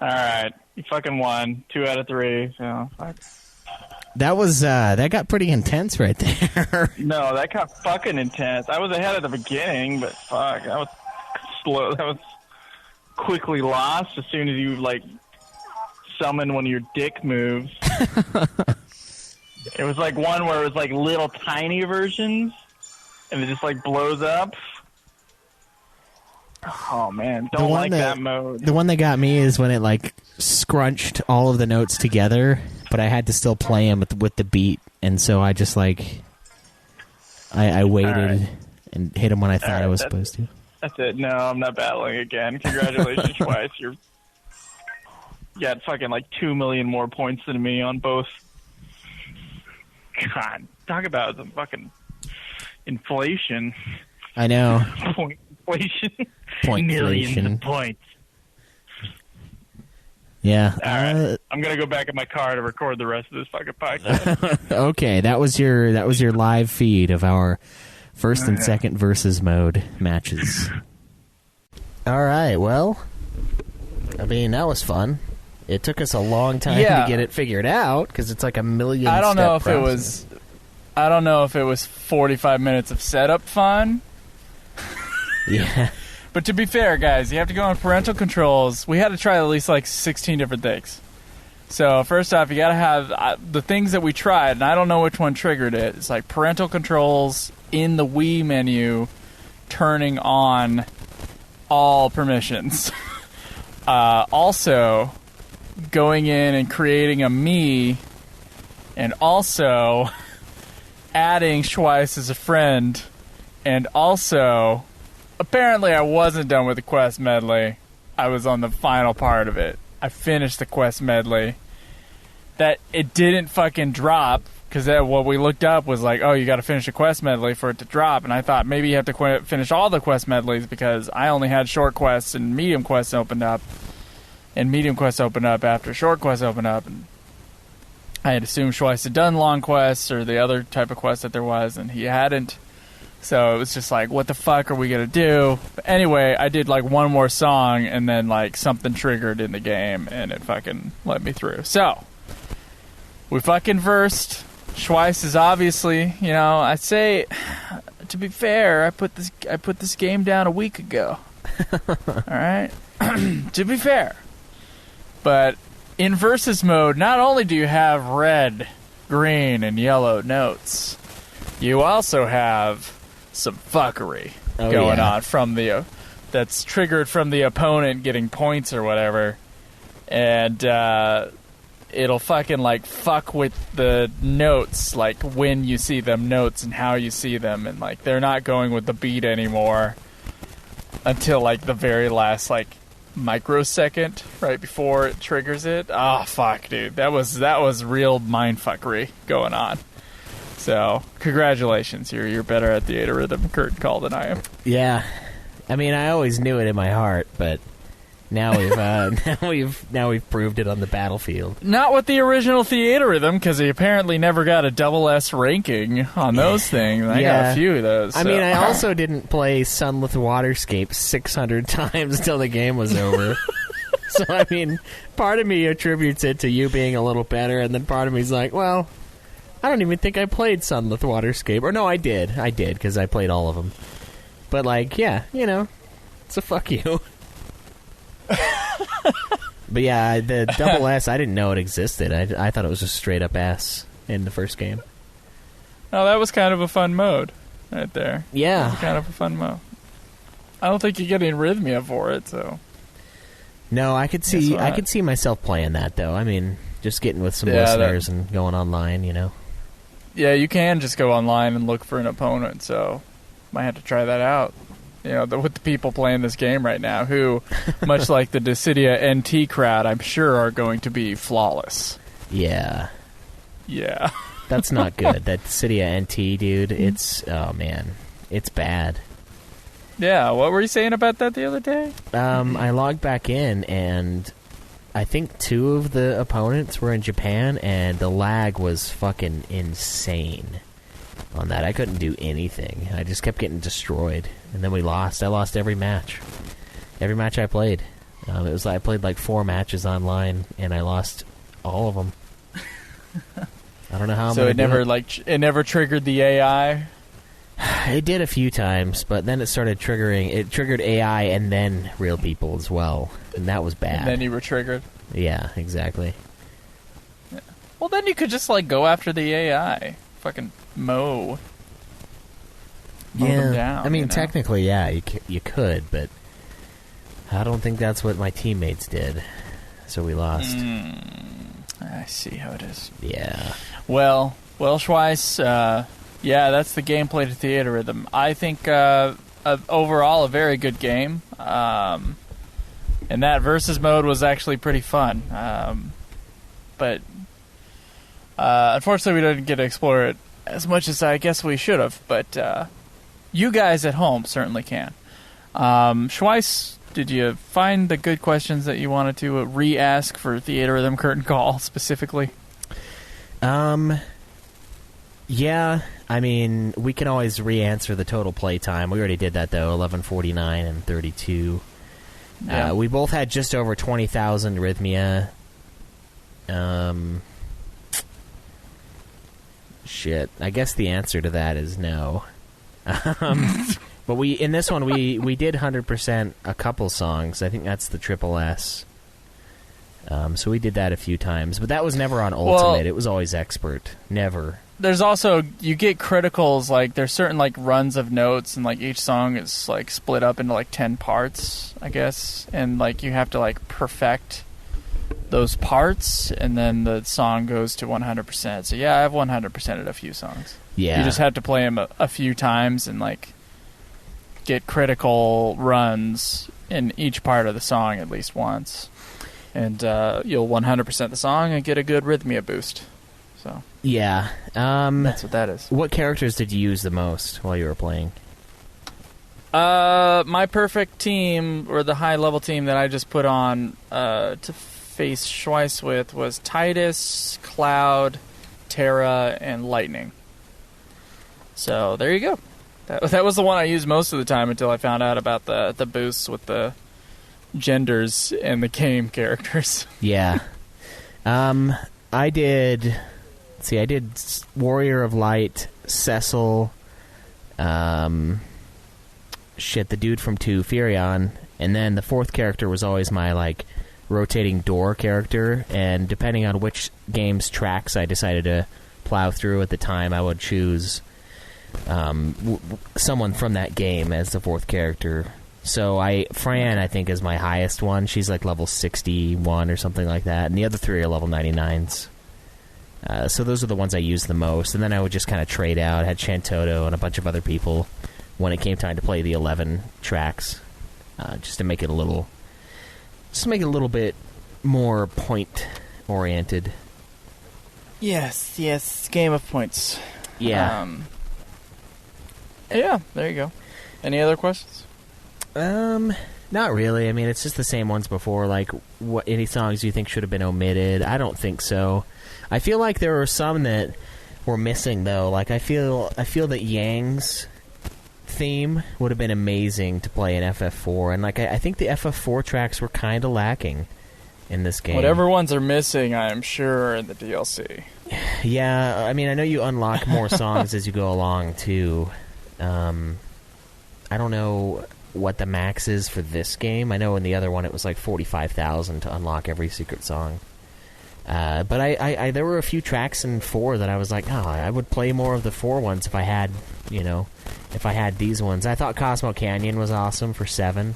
Alright, you fucking won. 2 out of 3, so fuck. That was, that got pretty intense right there. No, that got fucking intense. I was ahead at the beginning, but fuck, that was slow. That was quickly lost as soon as you, like, summon one of your dick moves. It was like one where it was like little tiny versions, and it just like blows up. Oh man, don't like that mode. The one that got me is when it like scrunched all of the notes together, but I had to still play them with the beat, and so I just like I waited and hit them when I thought I was supposed to. That's it. No, I'm not battling again. Congratulations, Schweiss. You got fucking like 2 million more points than me on both. God, talk about some fucking inflation. I know. Point inflation. Millions of points. Yeah. All right. I'm gonna go back in my car to record the rest of this fucking podcast. Okay, that was your live feed of our first and second versus mode matches. All right. Well, I mean that was fun. It took us a long time to get it figured out because it's like a million. I don't know if process. it was. I don't know if it was 45 minutes of setup fun. Yeah. But to be fair, guys, you have to go on parental controls. We had to try at least like 16 different things. So first off, you got to have the things that we tried, and I don't know which one triggered it. It's like parental controls in the Wii menu, turning on all permissions. Also, going in and creating a me, and also adding Schweiss as a friend, and also, apparently I wasn't done with the quest medley. I was on the final part of it. I finished the quest medley. That it didn't fucking drop, because what we looked up was like, oh, you got to finish a quest medley for it to drop, and I thought maybe you have to finish all the quest medleys, because I only had short quests and medium quests opened up, and medium quests opened up after short quests opened up, and I had assumed Schweiss had done long quests or the other type of quest that there was, and he hadn't. So it was just like, what the fuck are we going to do? But anyway, I did like one more song, and then like something triggered in the game, and it fucking let me through. So, we fucking versed. Schweiss is obviously, you know, I'd say, to be fair, I put this game down a week ago. Alright? To be fair. But in versus mode, not only do you have red, green, and yellow notes, you also have some fuckery going on from that's triggered from the opponent getting points or whatever, and it'll fucking like fuck with the notes, like when you see them notes and how you see them, and like they're not going with the beat anymore until like the very last like microsecond right before it triggers it. Oh fuck, dude, that was real mindfuckery going on. So, congratulations. You're better at Theatrhythm curtain call than I am. Yeah. I mean, I always knew it in my heart, but now we've proved it on the battlefield. Not with the original Theatrhythm, because he apparently never got a double S ranking on those things. I got a few of those. I mean, I also didn't play Sunlit Waterscape 600 times until the game was over. So, I mean, part of me attributes it to you being a little better, and then part of me's like, well, I don't even think I played Sunlit Waterscape. Or no, I did, because I played all of them. But, like, yeah, you know, it's a fuck you. But yeah, the double S, I didn't know it existed. I thought it was just straight up S in the first game. Oh, that was kind of a fun mode right there. Yeah. That was kind of a fun mode. I don't think you get any rhythmia for it, so. No, I could see myself playing that, though. I mean, just getting with some listeners and going online, you know. Yeah, you can just go online and look for an opponent, so might have to try that out. You know, with the people playing this game right now, who, much like the Dissidia NT crowd, I'm sure are going to be flawless. Yeah. Yeah. That's not good. That Dissidia NT, dude, it's, oh man, it's bad. Yeah, what were you saying about that the other day? I logged back in, and I think 2 of the opponents were in Japan, and the lag was fucking insane on that. I couldn't do anything. I just kept getting destroyed, and then we lost. I lost every match. Every match I played. It was I played like 4 matches online, and I lost all of them. I don't know how I'm So gonna it never do it never triggered the AI? It did a few times, but then it started triggering. It triggered AI and then real people as well, and that was bad. And then you were triggered? Yeah, exactly. Yeah. Well, then you could just, like, go after the AI. Fucking mow them down. I mean, technically, yeah, you could, but I don't think that's what my teammates did, so we lost. I see how it is. Yeah. Well, Schweiss, yeah, that's the gameplay to Theatrhythm. I think overall a very good game. And that versus mode was actually pretty fun. But unfortunately, we didn't get to explore it as much as I guess we should have. But you guys at home certainly can. Schweiss, did you find the good questions that you wanted to re-ask for Theatrhythm Curtain Call specifically? Yeah, I mean, we can always re-answer the total play time. We already did that, though, 11:49 and 32. Yeah. We both had just over 20,000 Rhythmia. Shit, I guess the answer to that is no. But in this one, we did 100% a couple songs. I think that's the Triple S. So we did that a few times. But that was never on Ultimate. It was always Expert. Never. There's also, you get criticals, like, there's certain, like, runs of notes, and, like, each song is, like, split up into, like, 10 parts, I guess. And, like, you have to, like, perfect those parts, and then the song goes to 100%. So, yeah, I've 100%ed a few songs. Yeah. You just have to play them a few times and, like, get critical runs in each part of the song at least once. And you'll 100% the song and get a good Rhythmia boost. So yeah. That's what that is. What characters did you use the most while you were playing? My perfect team, or the high-level team that I just put on to face Schweiss with, was Titus, Cloud, Terra, and Lightning. So there you go. That was the one I used most of the time until I found out about the boosts with the genders and the game characters. Yeah. I did Warrior of Light, Cecil, the dude from 2, Furion, and then the 4th character was always my, like, rotating door character, and depending on which game's tracks I decided to plow through at the time, I would choose someone from that game as the 4th character. So Fran, I think, is my highest one. She's like level 61 or something like that, and the other 3 are level 99s. So those are the ones I used the most, and then I would just kind of trade out. I had Chantoto and a bunch of other people when it came time to play the 11 tracks, just to make it a little bit more point oriented. Yes, game of points. Yeah. Yeah, there you go. Any other questions? Not really. I mean, it's just the same ones before. Like, what any songs you think should have been omitted? I don't think so. I feel like there were some that were missing, though. Like, I feel that Yang's theme would have been amazing to play in FF4, and like I think the FF4 tracks were kind of lacking in this game. Whatever ones are missing, I am sure, are in the DLC. Yeah, I mean, I know you unlock more songs as you go along too. I don't know what the max is for this game. I know in the other one it was like 45,000 to unlock every secret song. But I there were a few tracks in 4 that I was like, I would play more of the 4 ones if I had, if I had these ones. I thought Cosmo Canyon was awesome for 7.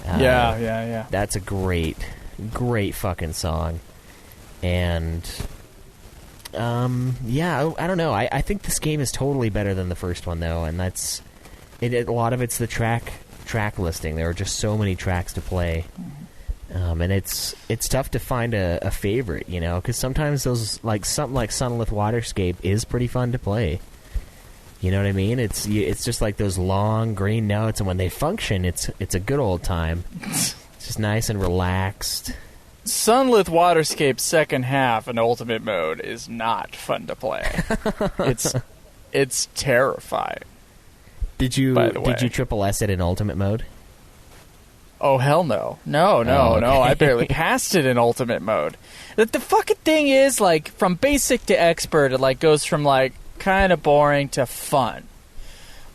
Yeah. That's a great fucking song. And, I don't know. I think this game is totally better than the first one, though, and that's... a lot of it's the track listing. There are just so many tracks to play. And it's tough to find a favorite, because sometimes those, like something like Sunlit Waterscape is pretty fun to play. You know what I mean? It's just like those long green notes, and when they function, it's a good old time. It's just nice and relaxed. Sunlit Waterscape's second half in Ultimate Mode is not fun to play. It's terrifying. Did you triple S it in Ultimate Mode? Oh, hell no. No. I barely passed it in Ultimate Mode. The fucking thing is, like, from basic to expert, it, like, goes from, like, kind of boring to fun.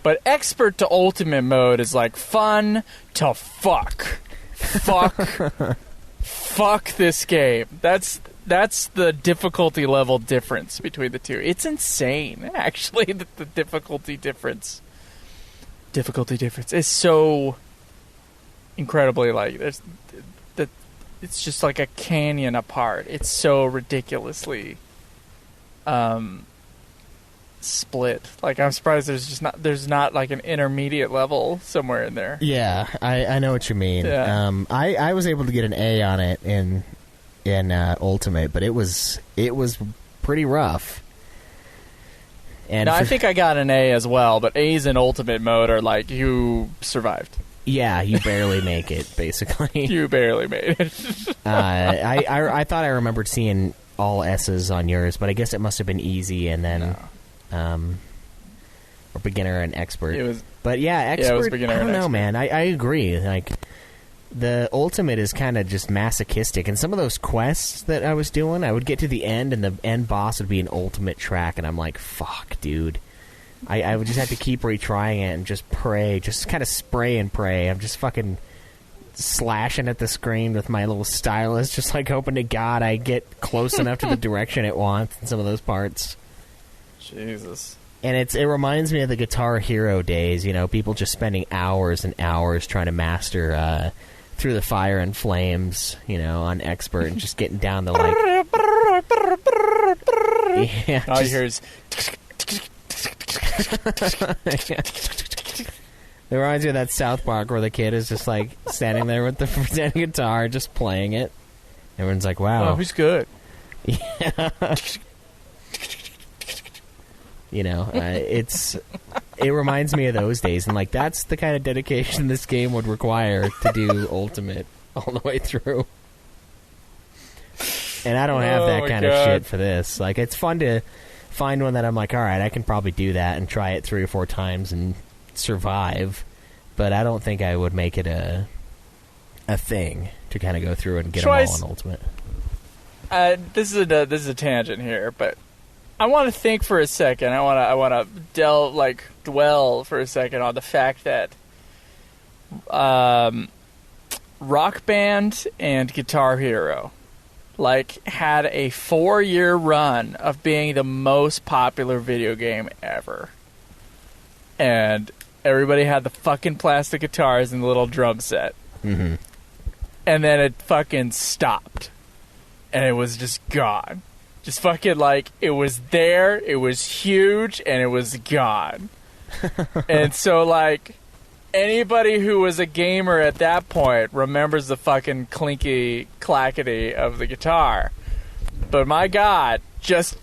But expert to Ultimate Mode is, like, fun to fuck. Fuck this game. That's the difficulty level difference between the two. It's insane, actually, the difficulty difference. Difficulty difference is so incredibly, like, it's just like a canyon apart. It's so ridiculously split. Like, I'm surprised there's not like an intermediate level somewhere in there. Yeah, I know what you mean. Yeah. I was able to get an A on it in Ultimate, but it was pretty rough. And I think I got an A as well, but A's in Ultimate Mode are like, you survived. Yeah, you barely make it, basically. You barely made it. I thought I remembered seeing all S's on yours, but I guess it must have been easy and then or beginner and expert. But yeah, expert, it was beginner I don't and know, expert. man. I agree. Like, the Ultimate is kind of just masochistic, and some of those quests that I was doing, I would get to the end, and the end boss would be an Ultimate track, and I'm like, fuck, dude. I would just have to keep retrying it and just pray, just kind of spray and pray. I'm just fucking slashing at the screen with my little stylus, just like hoping to God I get close enough to the direction it wants in some of those parts. Jesus. And it reminds me of the Guitar Hero days, you know, people just spending hours and hours trying to master Through the Fire and Flames, you know, on expert and just getting down to like... yeah, all you hear is... It reminds me of that South Park where the kid is just like standing there with the pretend guitar, just playing it. Everyone's like, "Wow, oh, he's good." Yeah. You know, it reminds me of those days, and like that's the kind of dedication this game would require to do Ultimate all the way through. And I don't have that kind of shit for this. Like, it's fun to find one that I'm like, all right, I can probably do that and try it 3 or 4 times and survive, but I don't think I would make it a thing to kind of go through and get Schweiss, them all on Ultimate. This is a tangent here, but I want to think for a second. I want to dwell for a second on the fact that Rock Band and Guitar Hero had a 4-year run of being the most popular video game ever. And everybody had the fucking plastic guitars and the little drum set. Mm-hmm. And then it fucking stopped. And it was just gone. Just fucking it was there, it was huge, and it was gone. And so anybody who was a gamer at that point remembers the fucking clinky clackety of the guitar. But my God, just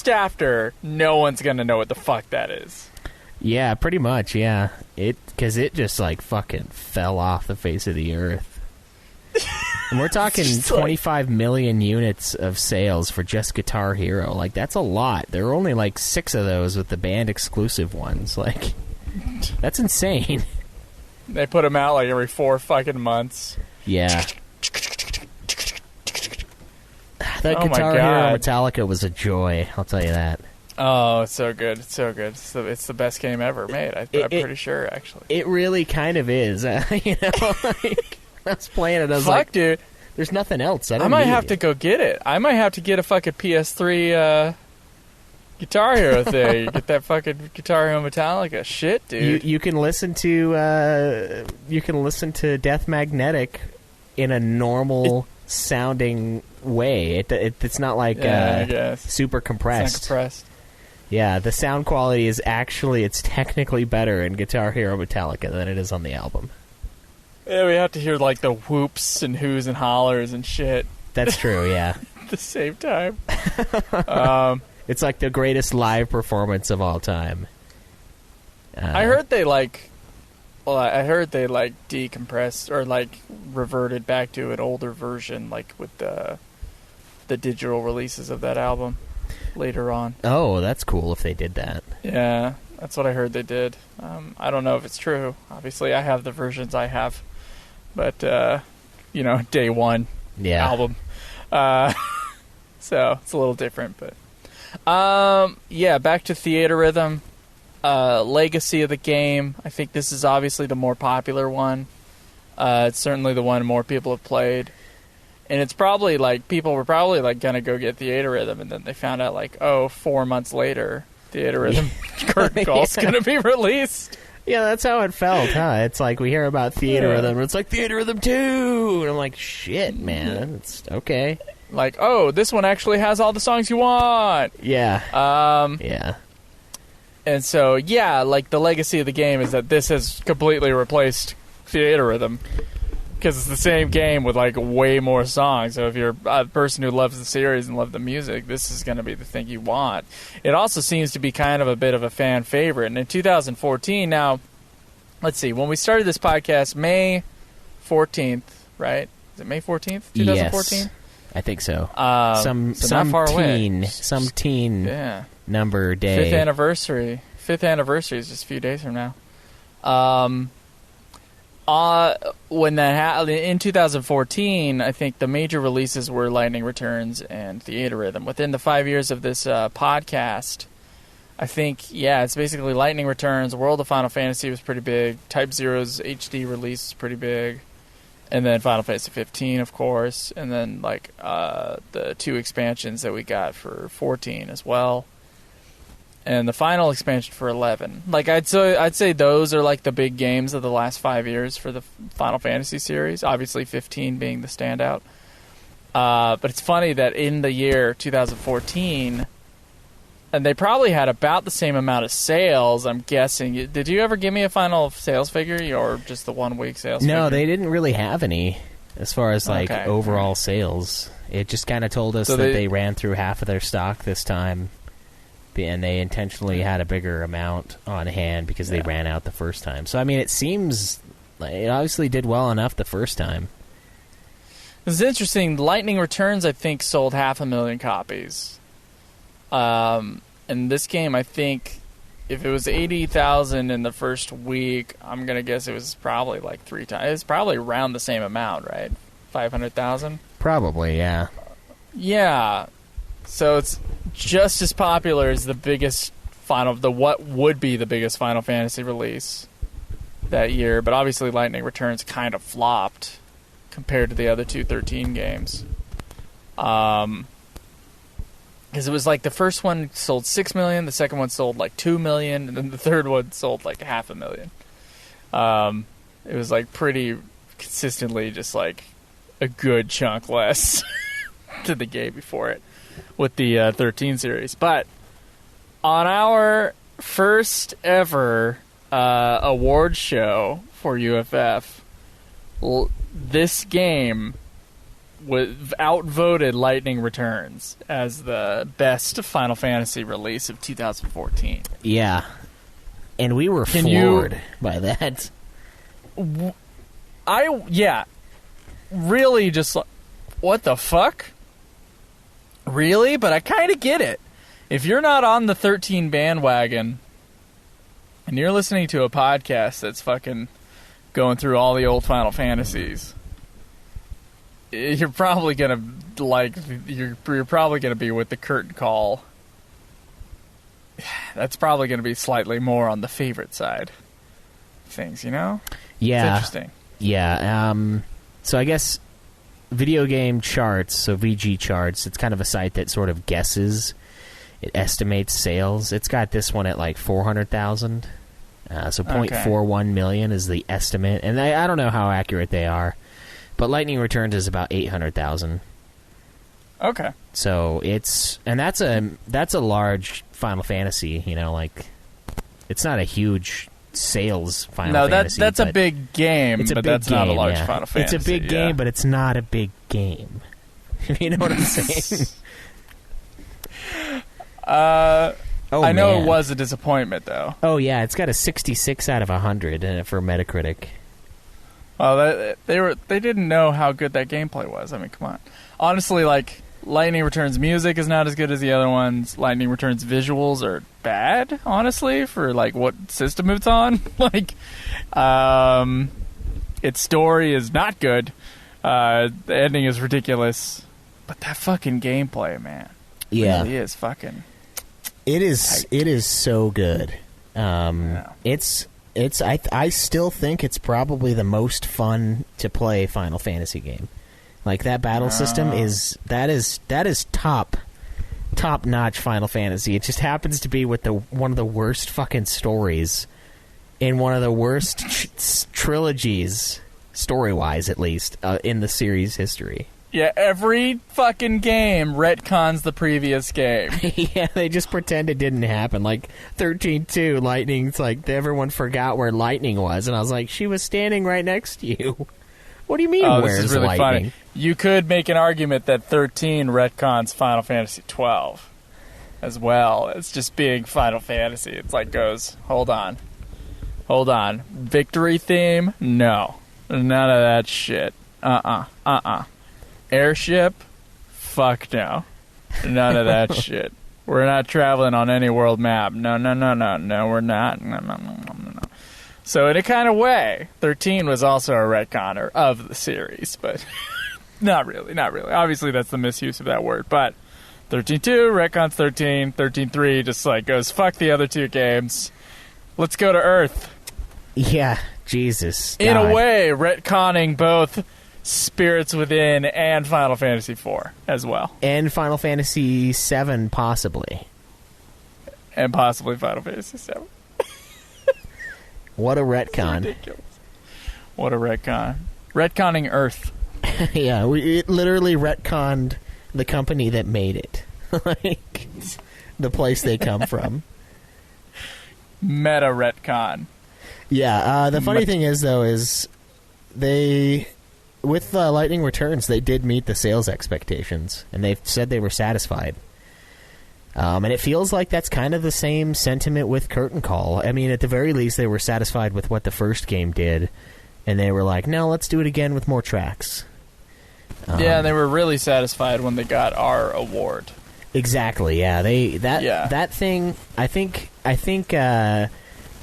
after, no one's gonna know what the fuck that is. Yeah, pretty much, yeah. Because it just fucking fell off the face of the earth. And we're talking 25 million units of sales for just Guitar Hero. That's a lot. There are only 6 of those with the band exclusive ones. That's insane. They put them out every 4 fucking months. Yeah. That Guitar Hero Metallica was a joy, I'll tell you that. Oh, it's so good. It's so good. It's the best game ever made. I'm pretty sure, actually. It really kind of is. You know, I was playing it, I was fuck, dude. There's nothing else. I might have to go get it. I might have to get a fucking PS3 Guitar Hero thing. Get that fucking Guitar Hero Metallica. Shit, dude. You can listen to Death Magnetic in a normal sounding way. It's not I guess. super compressed. It's not compressed. Yeah, the sound quality is it's technically better in Guitar Hero Metallica than it is on the album. Yeah, we have to hear the whoops and whoos and hollers and shit. That's true, yeah. At the same time. It's the greatest live performance of all time. I heard they decompressed or like reverted back to an older version, like with the digital releases of that album later on. Oh, that's cool if they did that. Yeah, that's what I heard they did. I don't know if it's true. Obviously, I have the versions I have, but day one album. So it's a little different, but back to Theatrhythm. Legacy of the game. I think this is obviously the more popular one. It's certainly the one more people have played. And it's probably like people were probably like gonna go get Theatrhythm, and then they found out like 4 months later, Theatrhythm Curtain Call's gonna be released. Yeah, that's how it felt, huh? It's like we hear about Theatrhythm, and it's like Theatrhythm 2, and I'm like, shit, man, it's okay. Like, this one actually has all the songs you want. Yeah. Yeah. And so, like the legacy of the game is that this has completely replaced Theatrhythm. Because it's the same game with like way more songs. So if you're a person who loves the series and loves the music, this is going to be the thing you want. It also seems to be kind of a bit of a fan favorite. And in 2014, now, let's see, when we started this podcast, May 14th, right? Is it May 14th, 2014? Yes, I think so. Some far away. Some teen number day. Fifth anniversary is just a few days from now. When that happened in 2014, I think the major releases were Lightning Returns and Theatrhythm. Within the 5 years of this podcast, I think, it's basically Lightning Returns. World of Final Fantasy was pretty big. Type Zero's HD release is pretty big. And then Final Fantasy 15, of course. And then, like, the 2 expansions that we got for 14 as well. And the final expansion for 11. Like, I'd say those are, like, the big games of the last 5 years for the Final Fantasy series. Obviously, 15 being the standout. But it's funny that in the year 2014... And they probably had about the same amount of sales, I'm guessing. Did you ever give me a final sales figure or just the 1 week sales figure? No, they didn't really have any as far as overall sales. It just kind of told us that they ran through half of their stock this time, and they intentionally had a bigger amount on hand because they ran out the first time. So, I mean, it seems like it obviously did well enough the first time. It's interesting. Lightning Returns, I think, sold 500,000 copies. And this game, I think, if it was 80,000 in the first week, I'm gonna guess it was probably like 3 times. It's probably around the same amount, right? 500,000. Probably, yeah. Yeah. So it's just as popular as the biggest what would be the biggest Final Fantasy release that year, but obviously Lightning Returns kind of flopped compared to the other 213 games. Because it was like the first one sold 6 million, the second one sold like 2 million, and then the third one sold like 500,000. It was like pretty consistently just like a good chunk less to the game before it with the 13 series. But on our first ever award show for UFF, this game outvoted Lightning Returns as the best Final Fantasy release of 2014. Yeah. And we were floored by that. Really just like, what the fuck? Really? But I kind of get it. If you're not on the 13 bandwagon and you're listening to a podcast that's fucking going through all the old Final Fantasies, you're probably gonna you're probably gonna be with the curtain call. That's probably gonna be slightly more on the favorite side of things, you know? Yeah, it's interesting. Yeah. So I guess video game charts, so VG charts. It's kind of a site that sort of guesses. It estimates sales. It's got this one at like 400,000. So 0.41 million is the estimate, and I don't know how accurate they are. But Lightning Returns is about 800,000. Okay. So that's a large Final Fantasy. You know, like it's not a huge sales Final Fantasy. No, that's a big game, but that's not a large Final Fantasy. It's a big game, but it's not a big game. You know what I'm saying? Oh, I know man. it was a disappointment, though. Oh, yeah, it's got a 66 out of 100 in it for Metacritic. Well, they didn't know how good that gameplay was. I mean, come on. Honestly, like, Lightning Returns music is not as good as the other ones. Lightning Returns visuals are bad, honestly, for, like, what system it's on. Like, its story is not good. The ending is ridiculous. But that fucking gameplay, man. Yeah. Really is fucking... It is so good. Yeah. I still think it's probably the most fun to play Final Fantasy game. Like, that battle system is top notch Final Fantasy. It just happens to be with one of the worst fucking stories in one of the worst trilogies, story-wise at least, in the series history. Yeah, every fucking game retcons the previous game. Yeah, they just pretend it didn't happen. Like 13-2, Lightning's like everyone forgot where Lightning was, and I was like, she was standing right next to you. What do you mean? Oh, where's this is really Lightning? funny. You could make an argument that 13 retcons Final Fantasy 12 as well. It's just being Final Fantasy. It's like goes, hold on. Victory theme? No. None of that shit. Airship? Fuck no. None of that shit. We're not traveling on any world map. No, we're not. No. So in a kind of way, 13 was also a retconner of the series, but not really. Obviously, that's the misuse of that word, but 13.2 retcons 13, 13.3 just like goes, fuck the other two games. Let's go to Earth. Yeah, Jesus. In God. a way, retconning both Spirits Within and Final Fantasy IV as well. And Final Fantasy VII, possibly. And possibly Final Fantasy VII. What a retcon. Ridiculous. What a retcon. Retconning Earth. Yeah, it literally retconned the company that made it. Like, the place they come from. Meta retcon. Yeah, the funny thing is, though, is they... With Lightning Returns, they did meet the sales expectations, and they said they were satisfied. And it feels like that's kind of the same sentiment with Curtain Call. I mean, at the very least, they were satisfied with what the first game did, and they were like, no, let's do it again with more tracks. Yeah, they were really satisfied when they got our award. Exactly, yeah. That thing, I think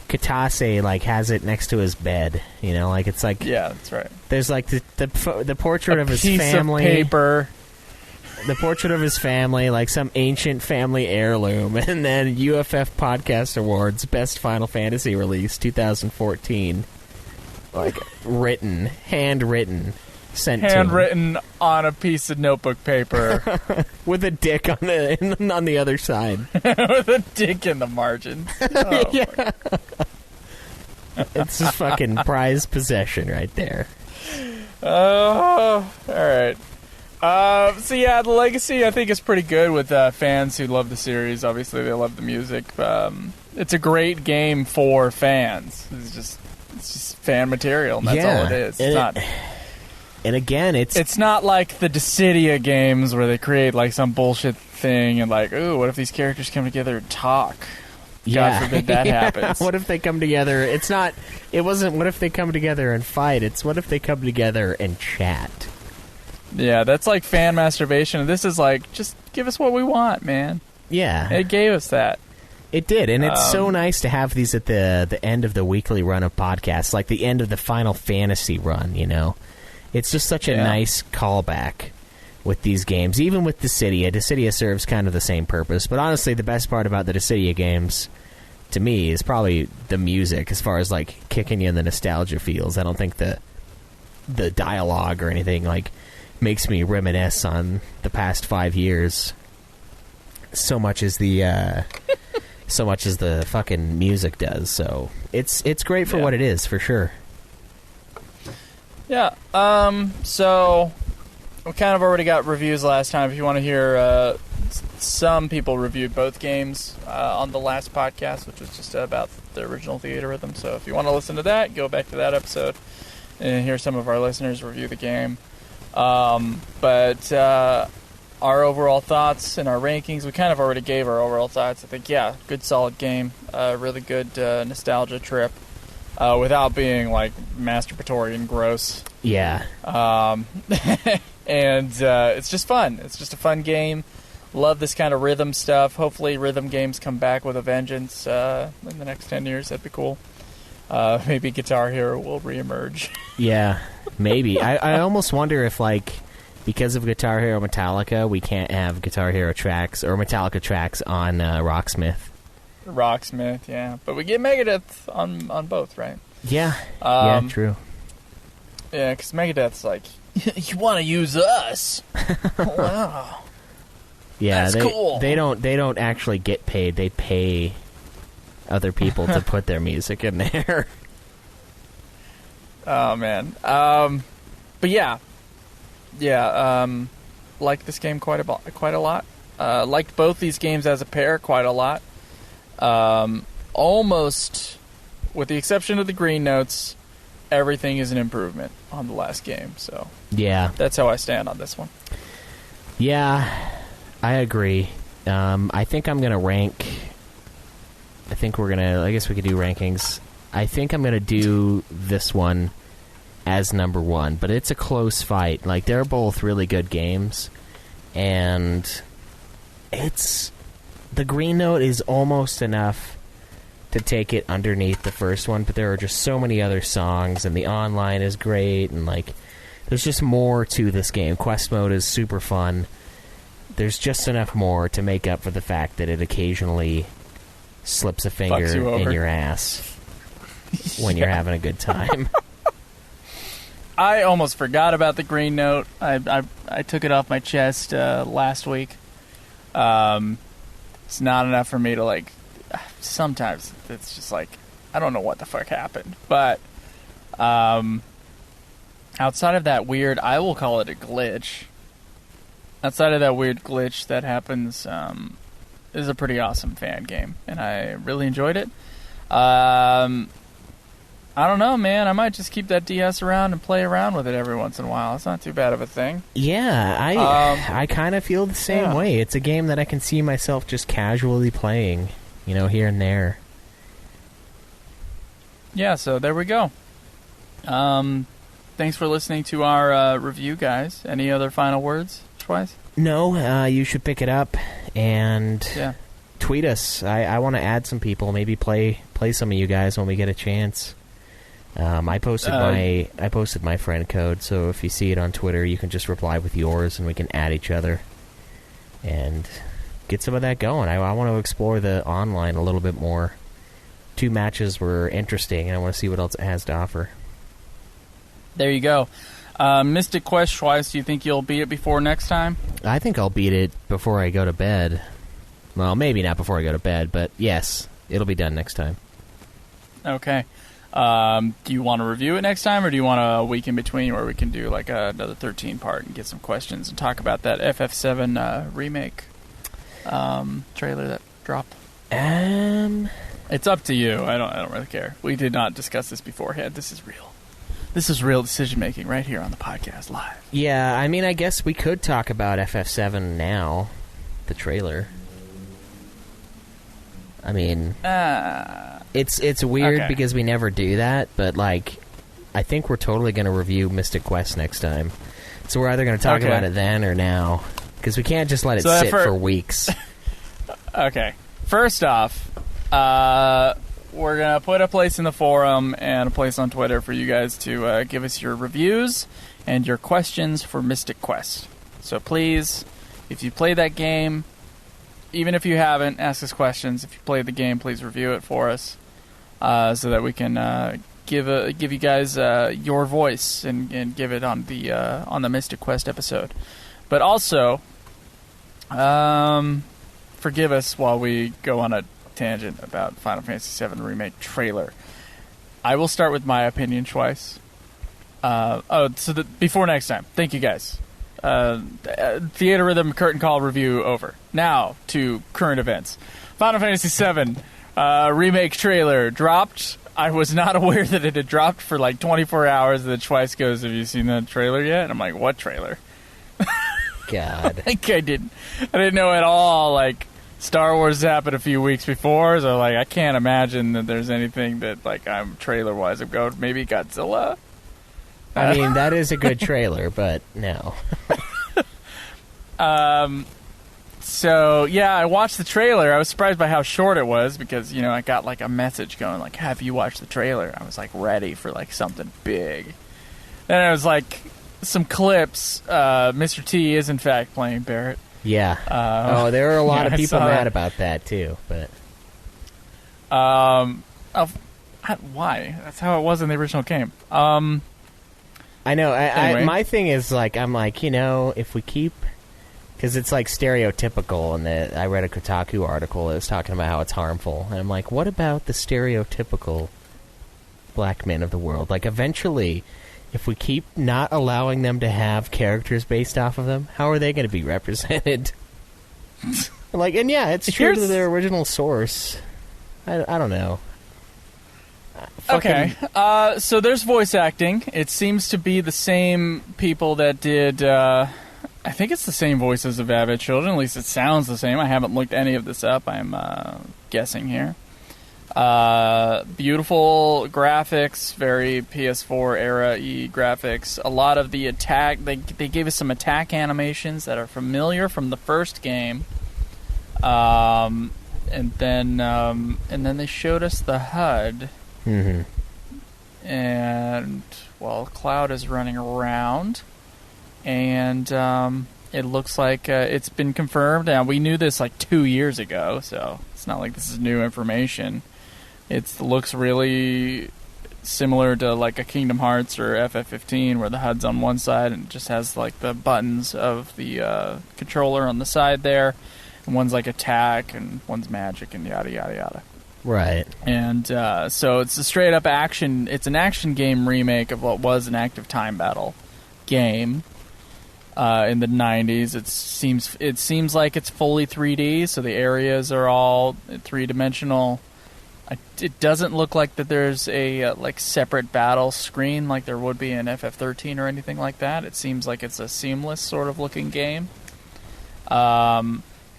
Katase, like, has it next to his bed, you know, like, it's like... Yeah, that's right. There's, like, the portrait of his piece family... of paper. The portrait of his family, like some ancient family heirloom, and then UFF Podcast Awards, Best Final Fantasy Release, 2014. Like, handwritten, sent to him. On a piece of notebook paper. With a dick on the other side. With a dick in the margins. Oh, yeah. It's his fucking prized possession right there. Oh, all right. So yeah, the legacy I think is pretty good with fans who love the series. Obviously, they love the music. It's a great game for fans. It's just fan material. And that's all it is. It's not. And again, it's not like the Dissidia games where they create like some bullshit thing and like, ooh, what if these characters come together and talk? God forbid that happens. What if they come together? It wasn't what if they come together and fight. It's what if they come together and chat. Yeah, that's like fan masturbation. This is like, just give us what we want, man. Yeah. It gave us that. It did, and it's so nice to have these at the end of the weekly run of podcasts, like the end of the Final Fantasy run, you know? It's just such a nice callback with these games. Even with Dissidia. Dissidia serves kind of the same purpose, but honestly, the best part about the Dissidia games, to me, is probably the music, as far as, like, kicking you in the nostalgia feels. I don't think the dialogue or anything, like, makes me reminisce on the past 5 years so much as the fucking music does. So it's great for what it is, for sure. Yeah. So we kind of already got reviews last time. If you want to hear, some people reviewed both games on the last podcast, which was just about the original Theatrhythm. So if you want to listen to that, go back to that episode and hear some of our listeners review the game. But our overall thoughts and our rankings. We kind of already gave our overall thoughts. I think, yeah, good solid game. Really good nostalgia trip. Without being, like, masturbatory and gross. Yeah. And it's just fun. It's just a fun game. Love this kind of rhythm stuff. Hopefully rhythm games come back with a vengeance in the next 10 years. That'd be cool. Maybe Guitar Hero will reemerge. Yeah, maybe. I almost wonder if, like, because of Guitar Hero Metallica, we can't have Guitar Hero tracks or Metallica tracks on Rocksmith. Rocksmith, yeah. But we get Megadeth on both, right? Yeah. Yeah, true. Yeah, because Megadeth's like, you want to use us? Wow. Yeah, that's cool. They don't actually get paid. They pay other people to put their music in there. Oh man. But yeah. Liked this game quite a lot. Liked both these games as a pair quite a lot. Almost, with the exception of the green notes, everything is an improvement on the last game. So yeah, that's how I stand on this one. Yeah, I agree. I think I'm gonna rank. I guess we could do rankings. I think I'm gonna do this one as number one, but it's a close fight. Like, they're both really good games, and the green note is almost enough to take it underneath the first one, but there are just so many other songs, and the online is great, and, like, there's just more to this game. Quest mode is super fun. There's just enough more to make up for the fact that it occasionally slips a finger in your ass when you're having a good time. I almost forgot about the green note. I took it off my chest last week. It's not enough for me to, like... Sometimes it's just like, I don't know what the fuck happened. But outside of that weird... I will call it a glitch. Outside of that weird glitch that happens, is a pretty awesome fan game. And I really enjoyed it. I don't know, man. I might just keep that DS around and play around with it every once in a while. It's not too bad of a thing. Yeah, I kind of feel the same way. It's a game that I can see myself just casually playing, here and there. Yeah, so there we go. Thanks for listening to our review, guys. Any other final words, Schweiss? No, you should pick it up and tweet us. I want to add some people. Maybe play some of you guys when we get a chance. I posted my friend code, so if you see it on Twitter, you can just reply with yours, and we can add each other and get some of that going. I want to explore the online a little bit more. 2 matches were interesting, and I want to see what else it has to offer. There you go. Mystic Quest, Schweiss, do you think you'll beat it before next time? I think I'll beat it before I go to bed. Well, maybe not before I go to bed, but yes, it'll be done next time. Okay. Do you want to review it next time, or do you want a week in between where we can do like another 13 part and get some questions and talk about that FF7 remake trailer that dropped? It's up to you. I don't really care. We did not discuss this beforehand. This is real. This is real decision making right here on the podcast live. Yeah, I mean, I guess we could talk about FF7 now, the trailer. I mean, it's weird because we never do that, but like, I think we're totally going to review Mystic Quest next time. So we're either going to talk about it then or now, because we can't just let it sit for weeks. Okay. First off, we're going to put a place in the forum and a place on Twitter for you guys to give us your reviews and your questions for Mystic Quest. So please, if you play that game, even if you haven't, ask us questions. If you played the game, please review it for us, so that we can give you guys your voice and give it on the Mystic Quest episode. But also, forgive us while we go on a tangent about Final Fantasy VII Remake trailer. I will start with my opinion, Schweiss. Before next time, thank you guys. Theatrhythm curtain call review over. Now to current events. Final Fantasy VII remake trailer dropped. I was not aware that it had dropped for like 24 hours. Then Schweiss goes, "Have you seen that trailer yet?" And I'm like, "What trailer?" God. Like I didn't know at all. Like Star Wars happened a few weeks before, so like I can't imagine that there's anything that like I'm trailer wise. I'm going maybe Godzilla. I mean, that is a good trailer, but no. So yeah, I watched the trailer. I was surprised by how short it was because I got like a message going like, "Have you watched the trailer?" I was like ready for like something big. Then it was like some clips. Mr. T is in fact playing Barrett. Yeah. There are a lot of people mad about that too. But why? That's how it was in the original game. I know. Anyway. My thing is like, I'm like, if we keep, because it's like stereotypical, and I read a Kotaku article that was talking about how it's harmful, and I'm like, what about the stereotypical black men of the world? Like, eventually, if we keep not allowing them to have characters based off of them, how are they going to be represented? Like, and yeah, it's true to their original source. I don't know. Okay, so there's voice acting. It seems to be the same people that did, I think it's the same voices of Avid Children, at least it sounds the same. I haven't looked any of this up, I'm guessing here. Beautiful graphics, very PS4 era-y graphics. A lot of the attack, they gave us some attack animations that are familiar from the first game. And then they showed us the HUD. Mm-hmm. And Cloud is running around, and it looks like it's been confirmed. Now we knew this like 2 years ago, so it's not like this is new information. It looks really similar to like a Kingdom Hearts or FF15, where the HUD's on one side and it just has like the buttons of the controller on the side there, and one's like attack and one's magic and yada yada yada. Right. And so it's a straight up action. It's an action game remake of what was an active time battle game in the 90s. It seems like it's fully 3D, so the areas are all 3-dimensional. It doesn't look like that there's a like separate battle screen like there would be in FF13 or anything like that. It seems like it's a seamless sort of looking game.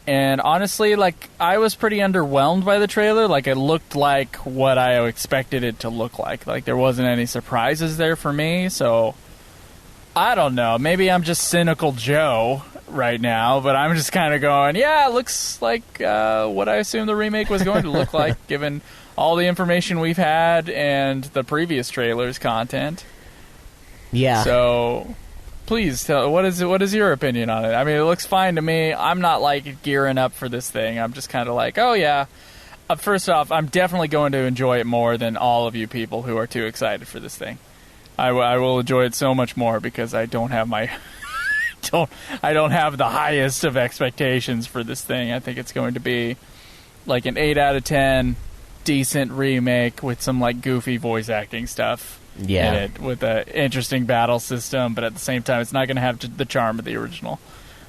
And honestly, like, I was pretty underwhelmed by the trailer. Like, it looked like what I expected it to look like. Like, there wasn't any surprises there for me, so I don't know. Maybe I'm just cynical Joe right now, but I'm just kind of going, yeah, it looks like what I assumed the remake was going to look like, given all the information we've had and the previous trailer's content. Yeah. So please tell, what is your opinion on it? I mean, it looks fine to me. I'm not like gearing up for this thing. I'm just kind of like, oh yeah. First off, I'm definitely going to enjoy it more than all of you people who are too excited for this thing. I will enjoy it so much more because I don't have my I don't have the highest of expectations for this thing. I think it's going to be like an 8 out of 10 decent remake with some like goofy voice acting stuff. Yeah. In it, with an interesting battle system, but at the same time, it's not going to have the charm of the original.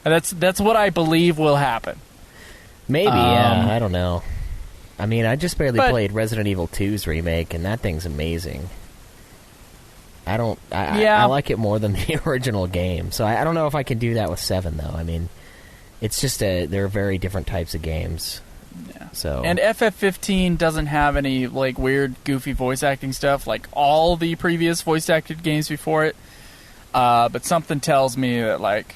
And that's what I believe will happen. Maybe, yeah. I don't know. I mean, I just barely played Resident Evil 2's remake, and that thing's amazing. I like it more than the original game, so I don't know if I can do that with 7, though. I mean, it's just they're very different types of games. Yeah. So. And FF15 doesn't have any like weird, goofy voice acting stuff like all the previous voice acted games before it. But something tells me that like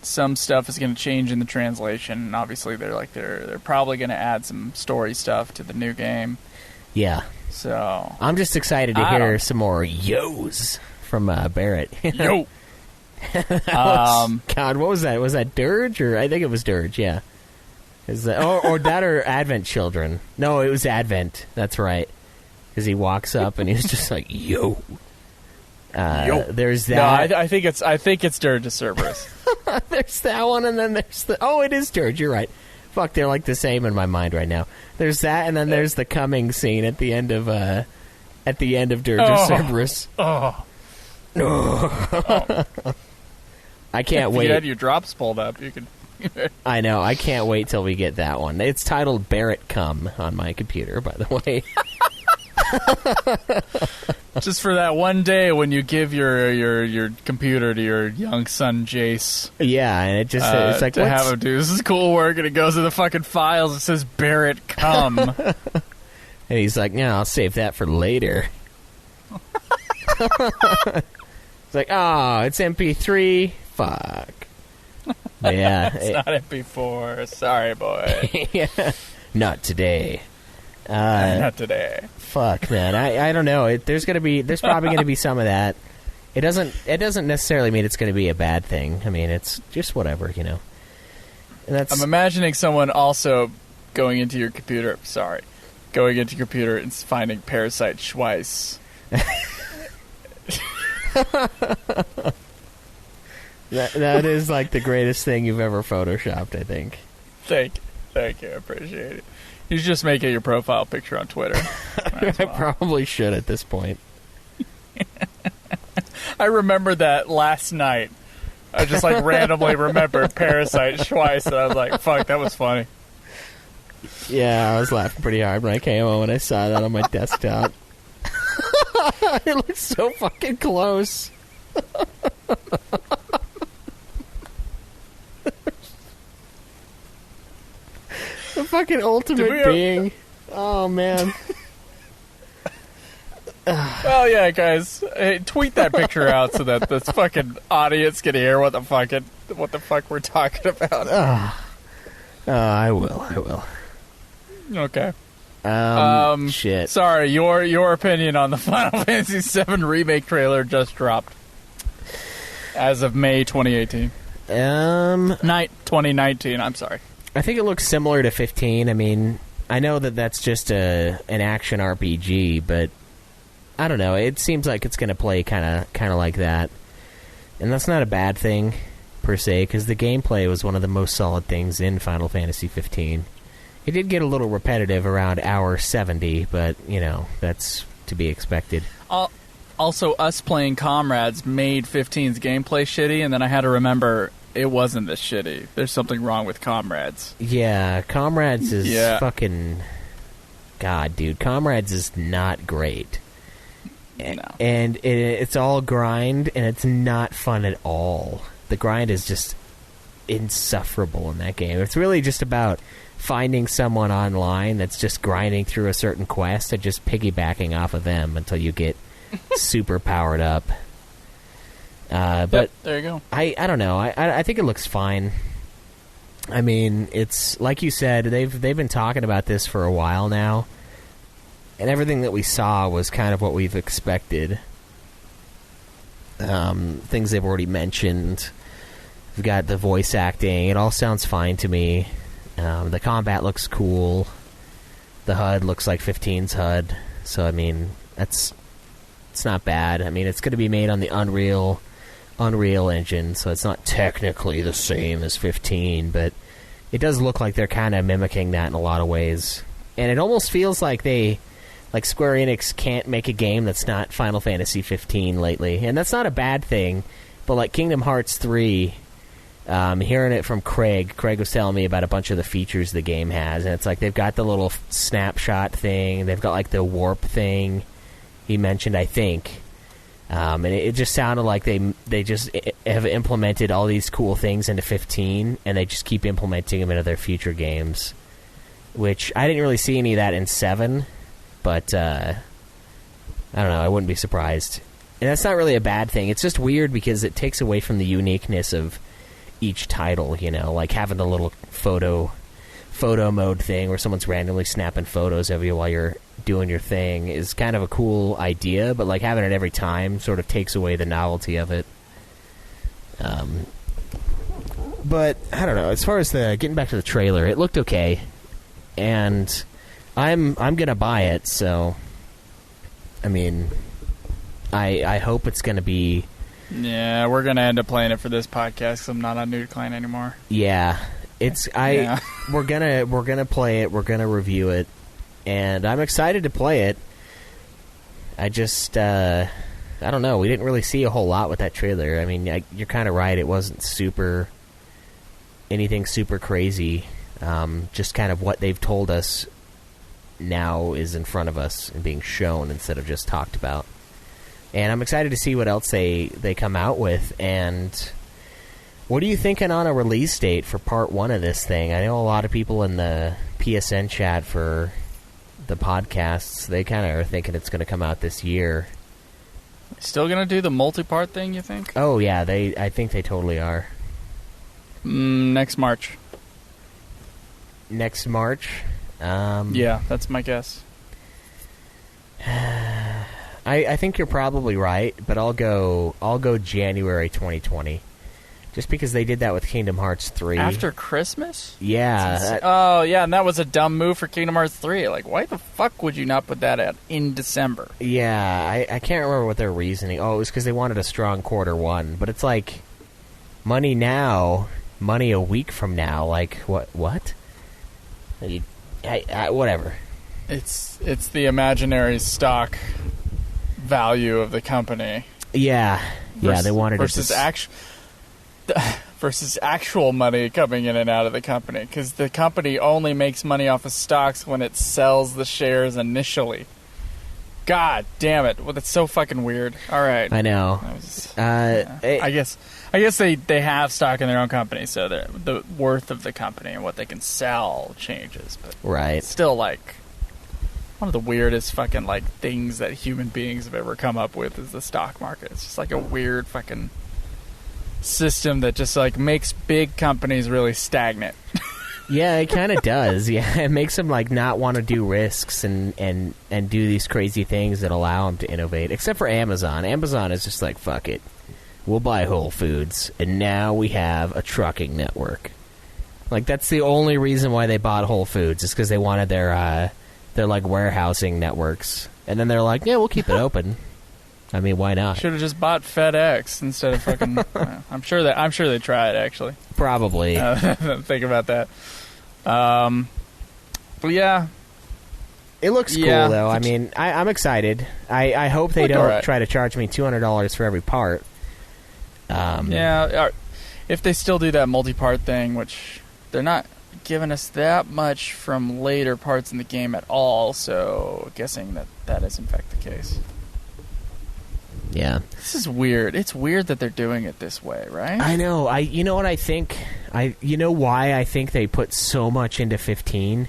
some stuff is going to change in the translation. And obviously, they're probably going to add some story stuff to the new game. Yeah. So I'm just excited to hear some more yo's from Barrett. Yo. God, what was that? Was that Dirge or I think it was Dirge? Yeah. Is that, or that or Advent Children? No, it was Advent. That's right. Because he walks up and he's just like, "Yo." Yo. There's that. No, I think it's Dirge of Cerberus. There's that one, and then there's the. Oh, it is Dirge. You're right. Fuck, they're like the same in my mind right now. There's that, and then there's the coming scene at the end of Dirge of Cerberus. Oh. I can't wait. If you had your drops pulled up, you could. I know. I can't wait till we get that one. It's titled Barrett Come on my computer, by the way. Just for that one day when you give your computer to your young son Jace. Yeah, and it just it's like to have him do this cool work, and it goes to the fucking files. It says Barrett come, and he's like, "No, I'll save that for later." It's like, oh, it's MP3. Fuck. Yeah, it's not MP4. Sorry, boy. Yeah, not today. Not today. Fuck, man. I don't know. There's probably gonna be some of that. It doesn't necessarily mean it's gonna be a bad thing. I mean, it's just whatever, you know. And I'm imagining someone also going into your computer. Sorry, going into your computer and finding Parasite Schweiss. That is like the greatest thing you've ever photoshopped, I think. Thank you. I appreciate it. You should just make it your profile picture on Twitter. I probably should at this point. I remember that last night. I just like randomly remembered Parasite Schweiss, and I was like, fuck, that was funny. Yeah, I was laughing pretty hard when I came home when I saw that on my desktop. It looks so fucking close. The fucking ultimate being. Oh, man. Well, yeah, guys, hey, tweet that picture out so that this fucking audience can hear what the fuck we're talking about. I will. Okay. Shit. Sorry, your opinion on the Final Fantasy VII Remake trailer just dropped. As of May 2018. 2019, I'm sorry. I think it looks similar to 15. I mean, I know that that's just an action RPG, but I don't know. It seems like it's going to play kind of like that. And that's not a bad thing, per se, because the gameplay was one of the most solid things in Final Fantasy 15. It did get a little repetitive around hour 70, but, you know, that's to be expected. Also, us playing Comrades made 15's gameplay shitty, and then I had to remember it wasn't this shitty. There's something wrong with Comrades. Yeah, Comrades is fucking... God, dude, Comrades is not great. No. And it's all grind, and it's not fun at all. The grind is just insufferable in that game. It's really just about finding someone online that's just grinding through a certain quest and just piggybacking off of them until you get super powered up. But there you go. I don't know. I think it looks fine. I mean, it's like you said, they've been talking about this for a while now, and everything that we saw was kind of what we've expected. Things they've already mentioned. We've got the voice acting. It all sounds fine to me. The combat looks cool. The HUD looks like 15's HUD. So, I mean, it's not bad. I mean, it's going to be made on the Unreal engine, so it's not technically the same as 15, but it does look like they're kind of mimicking that in a lot of ways. And it almost feels like Square Enix can't make a game that's not Final Fantasy 15 lately. And that's not a bad thing, but like Kingdom Hearts 3... hearing it from Craig was telling me about a bunch of the features the game has, and it's like they've got the little snapshot thing, they've got like the warp thing he mentioned, I think, and it just sounded like they just have implemented all these cool things into 15, and they just keep implementing them into their future games, which I didn't really see any of that in 7, but I don't know, I wouldn't be surprised. And that's not really a bad thing. It's just weird because it takes away from the uniqueness of each title, you know, like having the little photo mode thing where someone's randomly snapping photos of you while you're doing your thing is kind of a cool idea, but like having it every time sort of takes away the novelty of it. But I don't know, as far as getting back to the trailer, it looked okay, and I'm gonna buy it, so I mean, I hope it's gonna be... Yeah, we're gonna end up playing it for this podcast because I'm not on New Decline anymore. Yeah, we're gonna play it. We're gonna review it, and I'm excited to play it. I just I don't know. We didn't really see a whole lot with that trailer. I mean, you're kind of right. It wasn't anything super crazy. Just kind of what they've told us now is in front of us and being shown instead of just talked about. And I'm excited to see what else they come out with. And what are you thinking on a release date for part 1 of this thing? I know a lot of people in the PSN chat for the podcasts, they kind of are thinking it's going to come out this year. Still going to do the multi-part thing, you think? Oh, yeah, I think they totally are. Next March. Next March? Yeah, that's my guess. I think you're probably right, but I'll go January 2020. Just because they did that with Kingdom Hearts 3. After Christmas? Yeah. Oh, yeah, and that was a dumb move for Kingdom Hearts 3. Like, why the fuck would you not put that out in December? Yeah, I can't remember what their reasoning... Oh, it was because they wanted a strong quarter 1. But it's like, money now, money a week from now. Like, what? Whatever. It's the imaginary stock value of the company. Yeah. Yeah, they wanted versus versus actual money coming in and out of the company, because the company only makes money off of stocks when it sells the shares initially. God damn it! Well, that's so fucking weird. All right, I know. I guess they have stock in their own company, so the worth of the company and what they can sell changes. But right, it's still like one of the weirdest fucking like things that human beings have ever come up with is the stock market. It's just like a weird fucking system that just like makes big companies really stagnant. Yeah, it kind of does. Yeah, it makes them like not want to do risks and do these crazy things that allow them to innovate. Except for Amazon. Amazon is just like, fuck it, we'll buy Whole Foods, and now we have a trucking network. Like, that's the only reason why they bought Whole Foods, is because they wanted their like warehousing networks, and then they're like, yeah, we'll keep it open. I mean, why not? Should have just bought FedEx instead of fucking. I'm sure they tried, actually. Probably. Think about that. But yeah, it looks cool though. I mean, I'm excited. I hope they don't try to charge me $200 for every part. Yeah, if they still do that multi-part thing, which they're not giving us that much from later parts in the game at all, so guessing that is in fact the case. Yeah. This is weird. It's weird that they're doing it this way, right? I know. You know what I think? You know why I think they put so much into 15?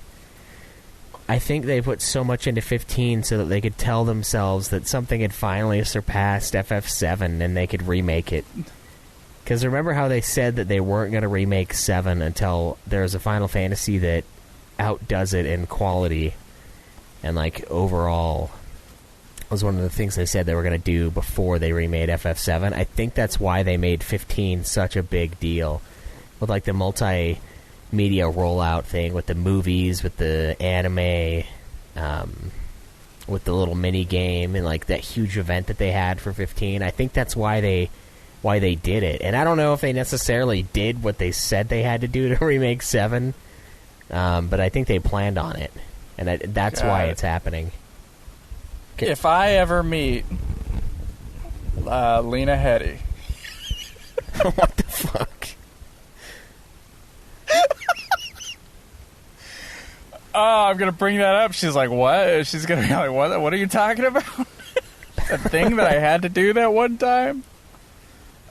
I think they put so much into 15 so that they could tell themselves that something had finally surpassed FF7 and they could remake it. Because remember how they said that they weren't going to remake 7 until there's a Final Fantasy that outdoes it in quality and, like, overall... was one of the things they said they were going to do before they remade FF7. I think that's why they made 15 such a big deal. With, like, the multimedia rollout thing, with the movies, with the anime, with the little mini game, and, like, that huge event that they had for 15. I think that's why they did it. And I don't know if they necessarily did what they said they had to do to remake 7, but I think they planned on it. And that's why it's happening. If I ever meet Lena Headey... What the fuck? Oh, I'm going to bring that up. She's like, what? She's going to be like, what are you talking about? That thing that I had to do that one time?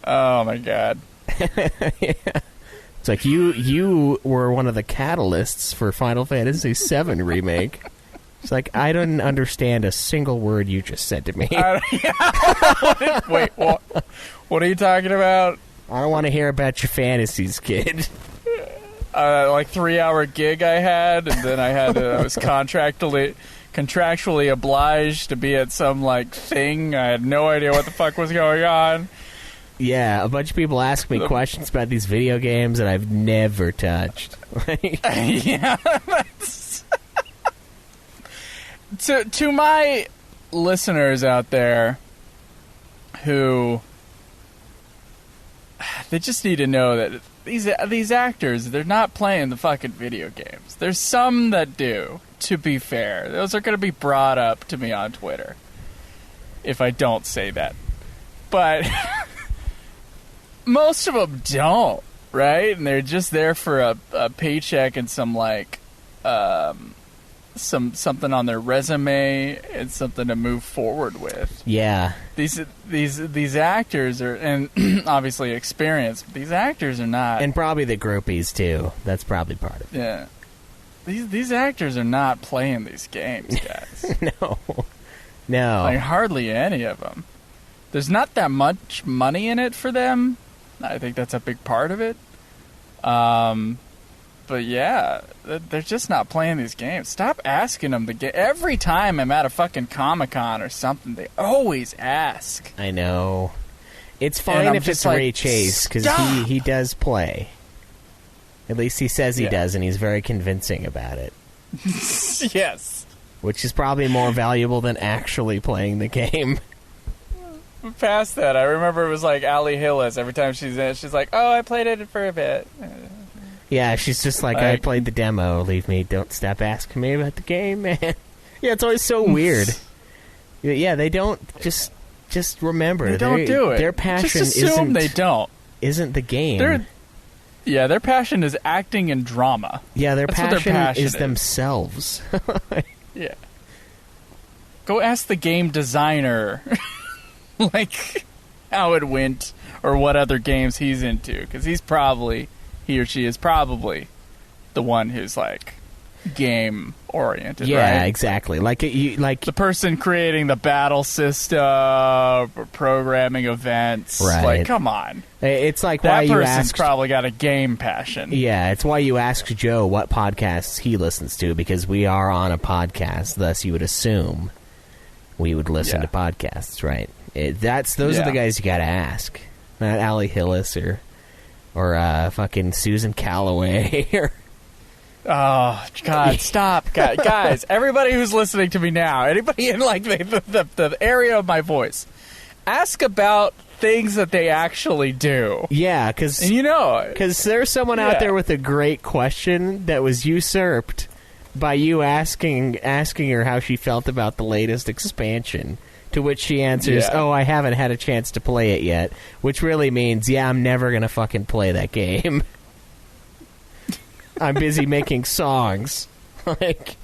Oh, my God. Yeah. It's like, you were one of the catalysts for Final Fantasy VII Remake. It's like, I didn't understand a single word you just said to me. Wait, what are you talking about? I don't want to hear about your fantasies, kid. Like 3-hour gig I had, and then I was contractually obliged to be at some like thing. I had no idea what the fuck was going on. Yeah, a bunch of people ask me questions about these video games that I've never touched. Yeah, that's... To my listeners out there who... They just need to know that these actors, they're not playing the fucking video games. There's some that do, to be fair. Those are going to be brought up to me on Twitter if I don't say that. But most of them don't, right? And they're just there for a paycheck and some, like, something on their resume and something to move forward with. Yeah. These actors are, and obviously experienced, but these actors are not. And probably the groupies, too. That's probably part of it. Yeah. These actors are not playing these games, guys. No. Like, hardly any of them. There's not that much money in it for them. I think that's a big part of it. But yeah, they're just not playing these games. Stop asking them to get. Every time I'm at a fucking Comic-Con or something, they always ask. I know. It's fine if it's Ray Chase, because he does play. At least he says he does, and he's very convincing about it. Yes. Which is probably more valuable than actually playing the game. Past that, I remember it was like Allie Hillis. Every time she's in it, she's like, oh, I played it for a bit. Yeah, she's just like, I played the demo. Leave me. Don't stop asking me about the game, man. Yeah, it's always so weird. Yeah, they don't just remember. They don't do it. Their passion just assume they don't. Isn't the game. Their passion is acting and drama. Yeah, That's what their passion is themselves. Yeah. Go ask the game designer, like, how it went or what other games he's into, because he or she is probably the one who's like game oriented. Yeah, right? exactly. Like the person creating the battle system, or programming events. Right. Like, come on. It's like why you asked. That person's probably got a game passion. Yeah, it's why you asked Joe what podcasts he listens to, because we are on a podcast. Thus, you would assume we would listen to podcasts, right? Those are the guys you got to ask. Not Allie Hillis or fucking Susan Calloway. Oh, God, stop. Guys, everybody who's listening to me now, anybody in, like, the area of my voice, ask about things that they actually do. Yeah, because there's someone out there with a great question that was usurped by you asking her how she felt about the latest expansion. To which she answers, "Oh, I haven't had a chance to play it yet," which really means, I'm never gonna fucking play that game. I'm busy making songs. Like,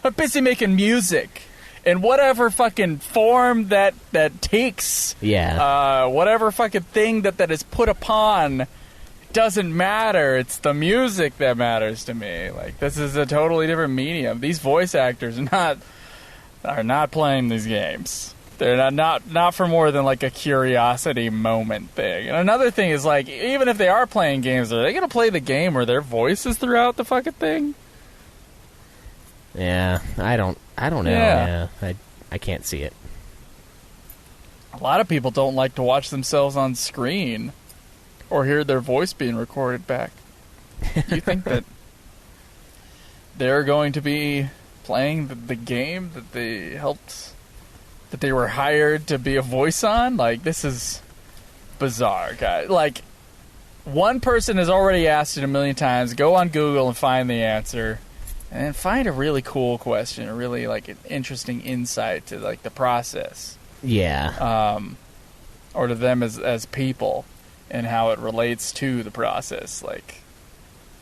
I'm busy making music in whatever fucking form that takes. Yeah. Whatever fucking thing that is put upon doesn't matter. It's the music that matters to me. Like, this is a totally different medium. These voice actors are not playing these games. They're not for more than like a curiosity moment thing. And another thing is, like, even if they are playing games, are they going to play the game where their voice is throughout the fucking thing? Yeah, I don't know. Yeah. I can't see it. A lot of people don't like to watch themselves on screen or hear their voice being recorded back. You think that they're going to be playing the game that they were hired to be a voice on? Like, this is bizarre, guys. Like, one person has already asked it a million times. Go on Google and find the answer, and find a really cool question, a really, like, an interesting insight to, like, the process. Yeah. Or to them as people and how it relates to the process. Like,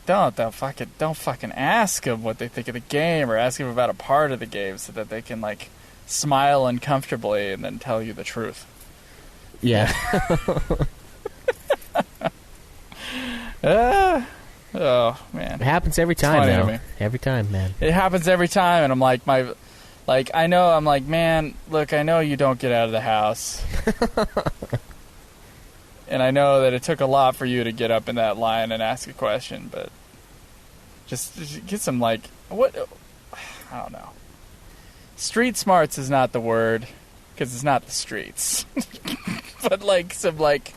don't fucking ask them what they think of the game, or ask them about a part of the game so that they can, like, smile uncomfortably and then tell you the truth. Yeah. Oh, man. It happens every time, though. Every time, man. It happens every time, and I'm like, man, look, I know you don't get out of the house. And I know that it took a lot for you to get up in that line and ask a question, but just get some, like, what? I don't know. Street smarts is not the word, because it's not the streets. But, like,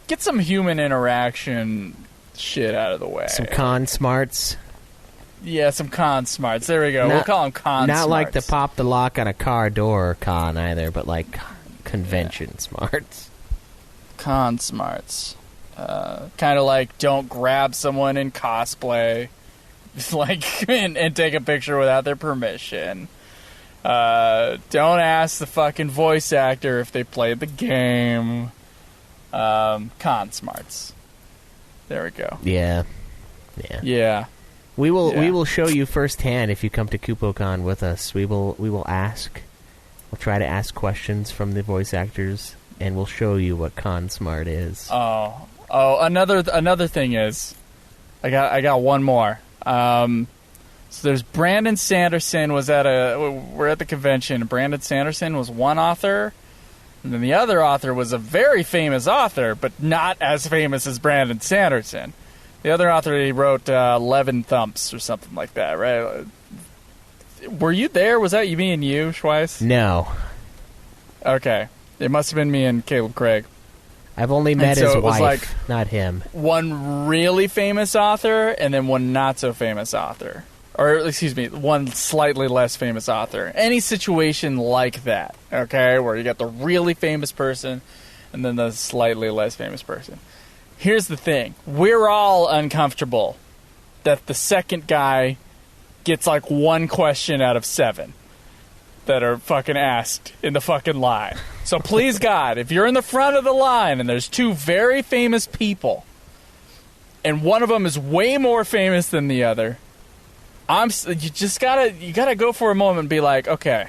get some human interaction shit out of the way. Some con smarts. Yeah, some con smarts. There we go. We'll call them con smarts. Not like the pop the lock on a car door con either, but like convention smarts. Con smarts. Kind of like, don't grab someone in cosplay, like, and take a picture without their permission. Don't ask the fucking voice actor if they played the game. Con smarts. There we go. Yeah. We will show you firsthand if you come to KupoCon with us. We will ask. We'll try to ask questions from the voice actors, and we'll show you what Con Smart is. Oh, another thing is, I got one more. So there's Brandon Sanderson we're at the convention. Brandon Sanderson was one author, and then the other author was a very famous author, but not as famous as Brandon Sanderson. The other author, he wrote 11 Thumps or something like that, right? Were you there? Was that me and you, Schweiss? No. Okay. It must have been me and Caleb Craig. I've only met his wife, like not him. One really famous author and then one not so famous author. Or, excuse me, one slightly less famous author. Any situation like that, okay, where you got the really famous person and then the slightly less famous person. Here's the thing. We're all uncomfortable that the second guy gets like one question out of 7 that are fucking asked in the fucking line. So please, God, if you're in the front of the line and there's 2 very famous people and one of them is way more famous than the other, you gotta go for a moment and be like, okay,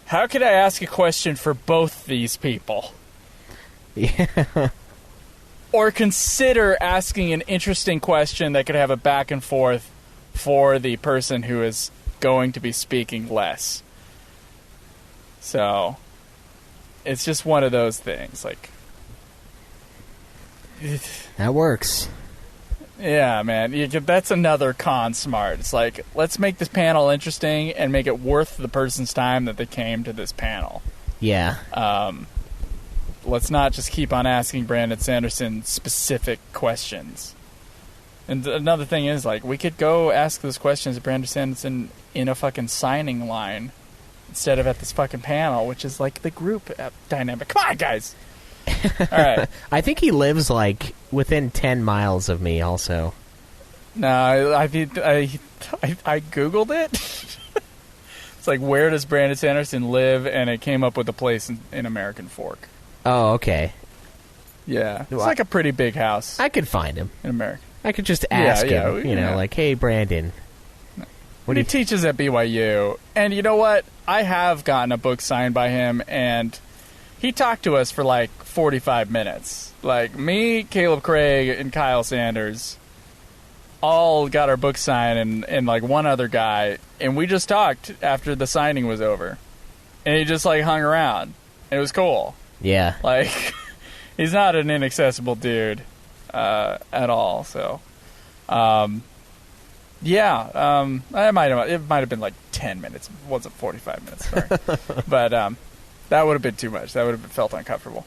how could I ask a question for both these people? Yeah. Or consider asking an interesting question that could have a back and forth for the person who is going to be speaking less. So, it's just one of those things. Like, that works. Yeah, man. That's another Con Smart. It's like, let's make this panel interesting and make it worth the person's time that they came to this panel. Yeah. Let's not just keep on asking Brandon Sanderson specific questions. And another thing is, like, we could go ask those questions of Brandon Sanderson in a fucking signing line instead of at this fucking panel, which is like the group dynamic. Come on, guys! All right. I think he lives, like, within 10 miles of me also. No, I Googled it. It's like, where does Brandon Sanderson live? And it came up with a place in American Fork. Oh, okay. Yeah. It's like a pretty big house. I could find him. In America. I could just ask him, like, hey, Brandon. He teaches at BYU. And you know what? I have gotten a book signed by him, and he talked to us for, like, 45 minutes. Like, me, Caleb Craig, and Kyle Sanders all got our book signed, and like, one other guy. And we just talked after the signing was over. And he just, like, hung around. And it was cool. Yeah. Like, he's not an inaccessible dude at all. So, it might have been like 10 minutes. It wasn't 45 minutes. Sorry. But that would have been too much. That would have felt uncomfortable.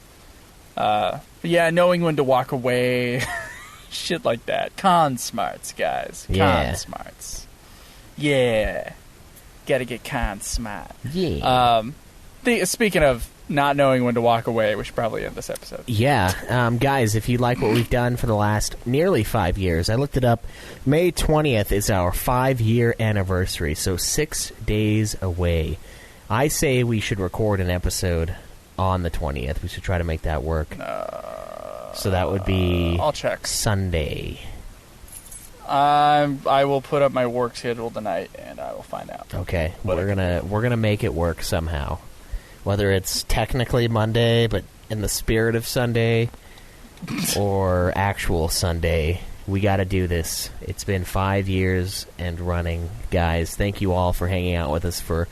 But yeah, knowing when to walk away, shit like that. Con smarts, guys. Con smarts. Yeah. Gotta get con smart. Yeah. Speaking of not knowing when to walk away, we should probably end this episode. Yeah. Guys, if you like what we've done for the last nearly 5 years, I looked it up. May 20th is our 5-year anniversary, so 6 days away. I say we should record an episode on the 20th. We should try to make that work. So that would be I'll check. Sunday. I will put up my work schedule tonight, and I will find out. Okay. We're gonna make it work somehow. Whether it's technically Monday, but in the spirit of Sunday, or actual Sunday, we got to do this. It's been 5 years and running. Guys, thank you all for hanging out with us for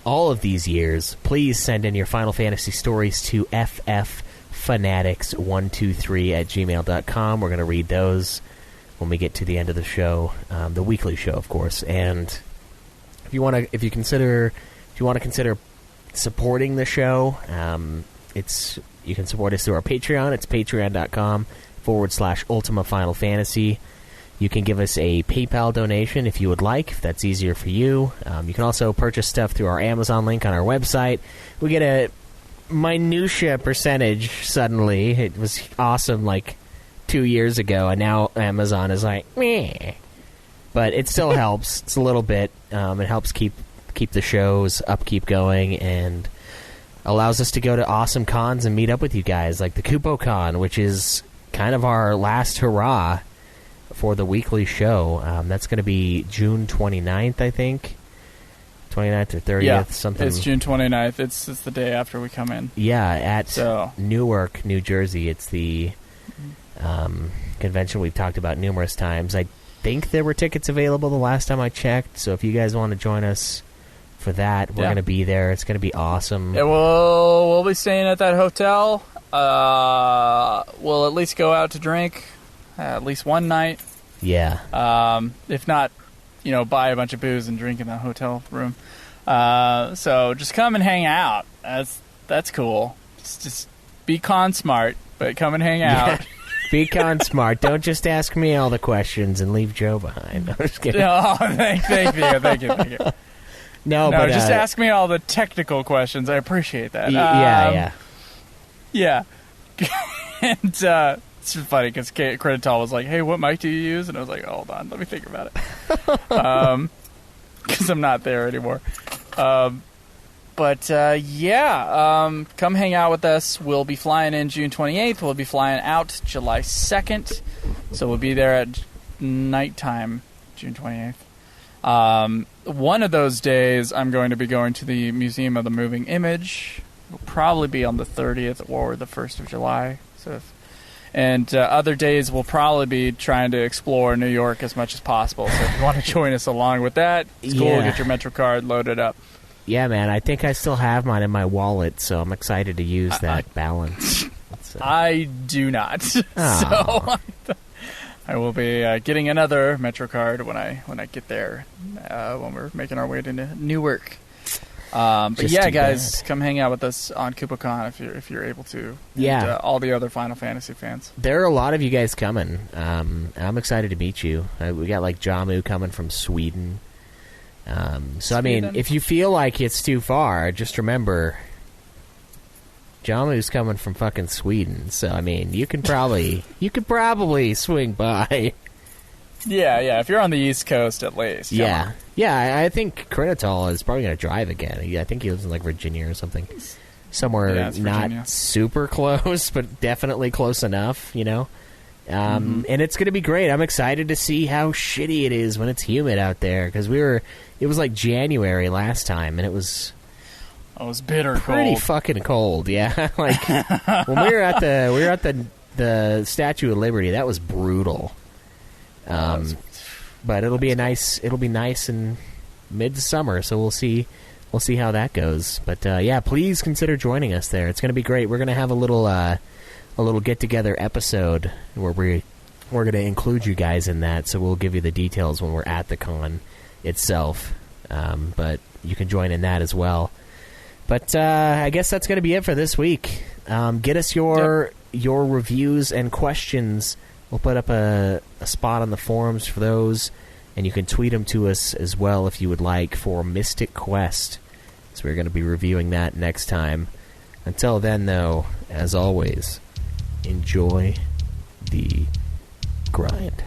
all of these years. Please send in your Final Fantasy stories to fffanatics123@gmail.com. We're going to read those when we get to the end of the show, the weekly show, of course. And if you want to consider supporting the show, you can support us through our Patreon. It's patreon.com/Ultima Final Fantasy. You can give us a PayPal donation if you would like, if that's easier for you. You can also purchase stuff through our Amazon link on our website. We get a minutia percentage suddenly. It was awesome like 2 years ago, and now Amazon is like, meh. But it still helps. It's a little bit. It helps keep the show's upkeep going, and allows us to go to awesome cons and meet up with you guys, like the KupoCon, which is kind of our last hurrah. for the weekly show. That's going to be June 29th, I think. 29th or 30th, something. It's June 29th. It's the day after we come in. Yeah, at Newark, New Jersey. It's the convention we've talked about numerous times. I think there were tickets available the last time I checked, so if you guys want to join us for that, we're going to be there. It's going to be awesome. Yeah, we'll be staying at that hotel. We'll at least go out to drink at least one night. Yeah. If not, buy a bunch of booze and drink in the hotel room. So just come and hang out. That's cool. Just be con smart, but come and hang out. Yeah. Be con smart. Don't just ask me all the questions and leave Joe behind. I'm just kidding. Oh, thank you. No, but just ask me all the technical questions. I appreciate that. Yeah. And it's funny because Credital was like, "Hey, what mic do you use?" And I was like, "Hold on, let me think about it," because I'm not there anymore. But come hang out with us. We'll be flying in June 28th. We'll be flying out July 2nd. So we'll be there at nighttime, June 28th. One of those days, I'm going to be going to the Museum of the Moving Image. It'll probably be on the 30th or the 1st of July. And other days, we'll probably be trying to explore New York as much as possible. So if you want to join us along with that, it's cool. Get your MetroCard loaded up. Yeah, man, I think I still have mine in my wallet, so I'm excited to use that balance. I do not. So I will be getting another MetroCard when I get there, when we're making our way to Newark. But yeah, guys, come hang out with us on KupoCon if you're able to. Yeah. And, all the other Final Fantasy fans. There are a lot of you guys coming. I'm excited to meet you. We got like Jamu coming from Sweden. So I mean, if you feel like it's too far, just remember Jamu's coming from fucking Sweden. So I mean, you could probably swing by. Yeah. If you're on the East Coast, at least. Yeah. I think Credital is probably gonna drive again. I think he lives in like Virginia or something, somewhere not super close, but definitely close enough. And it's going to be great. I'm excited to see how shitty it is when it's humid out there, because it was like January last time, and it was bitter pretty cold. Fucking cold. Yeah, like when we were at the Statue of Liberty, that was brutal. But it'll be nice in midsummer, so we'll see how that goes. But please consider joining us there. It's going to be great. We're going to have a little get-together episode where we're going to include you guys in that, so we'll give you the details when we're at the con itself. But you can join in that as well. But I guess that's going to be it for this week. Get us your reviews and questions. We'll put up a spot on the forums for those, and you can tweet them to us as well if you would like for Mystic Quest. So we're going to be reviewing that next time. Until then, though, as always, enjoy the grind.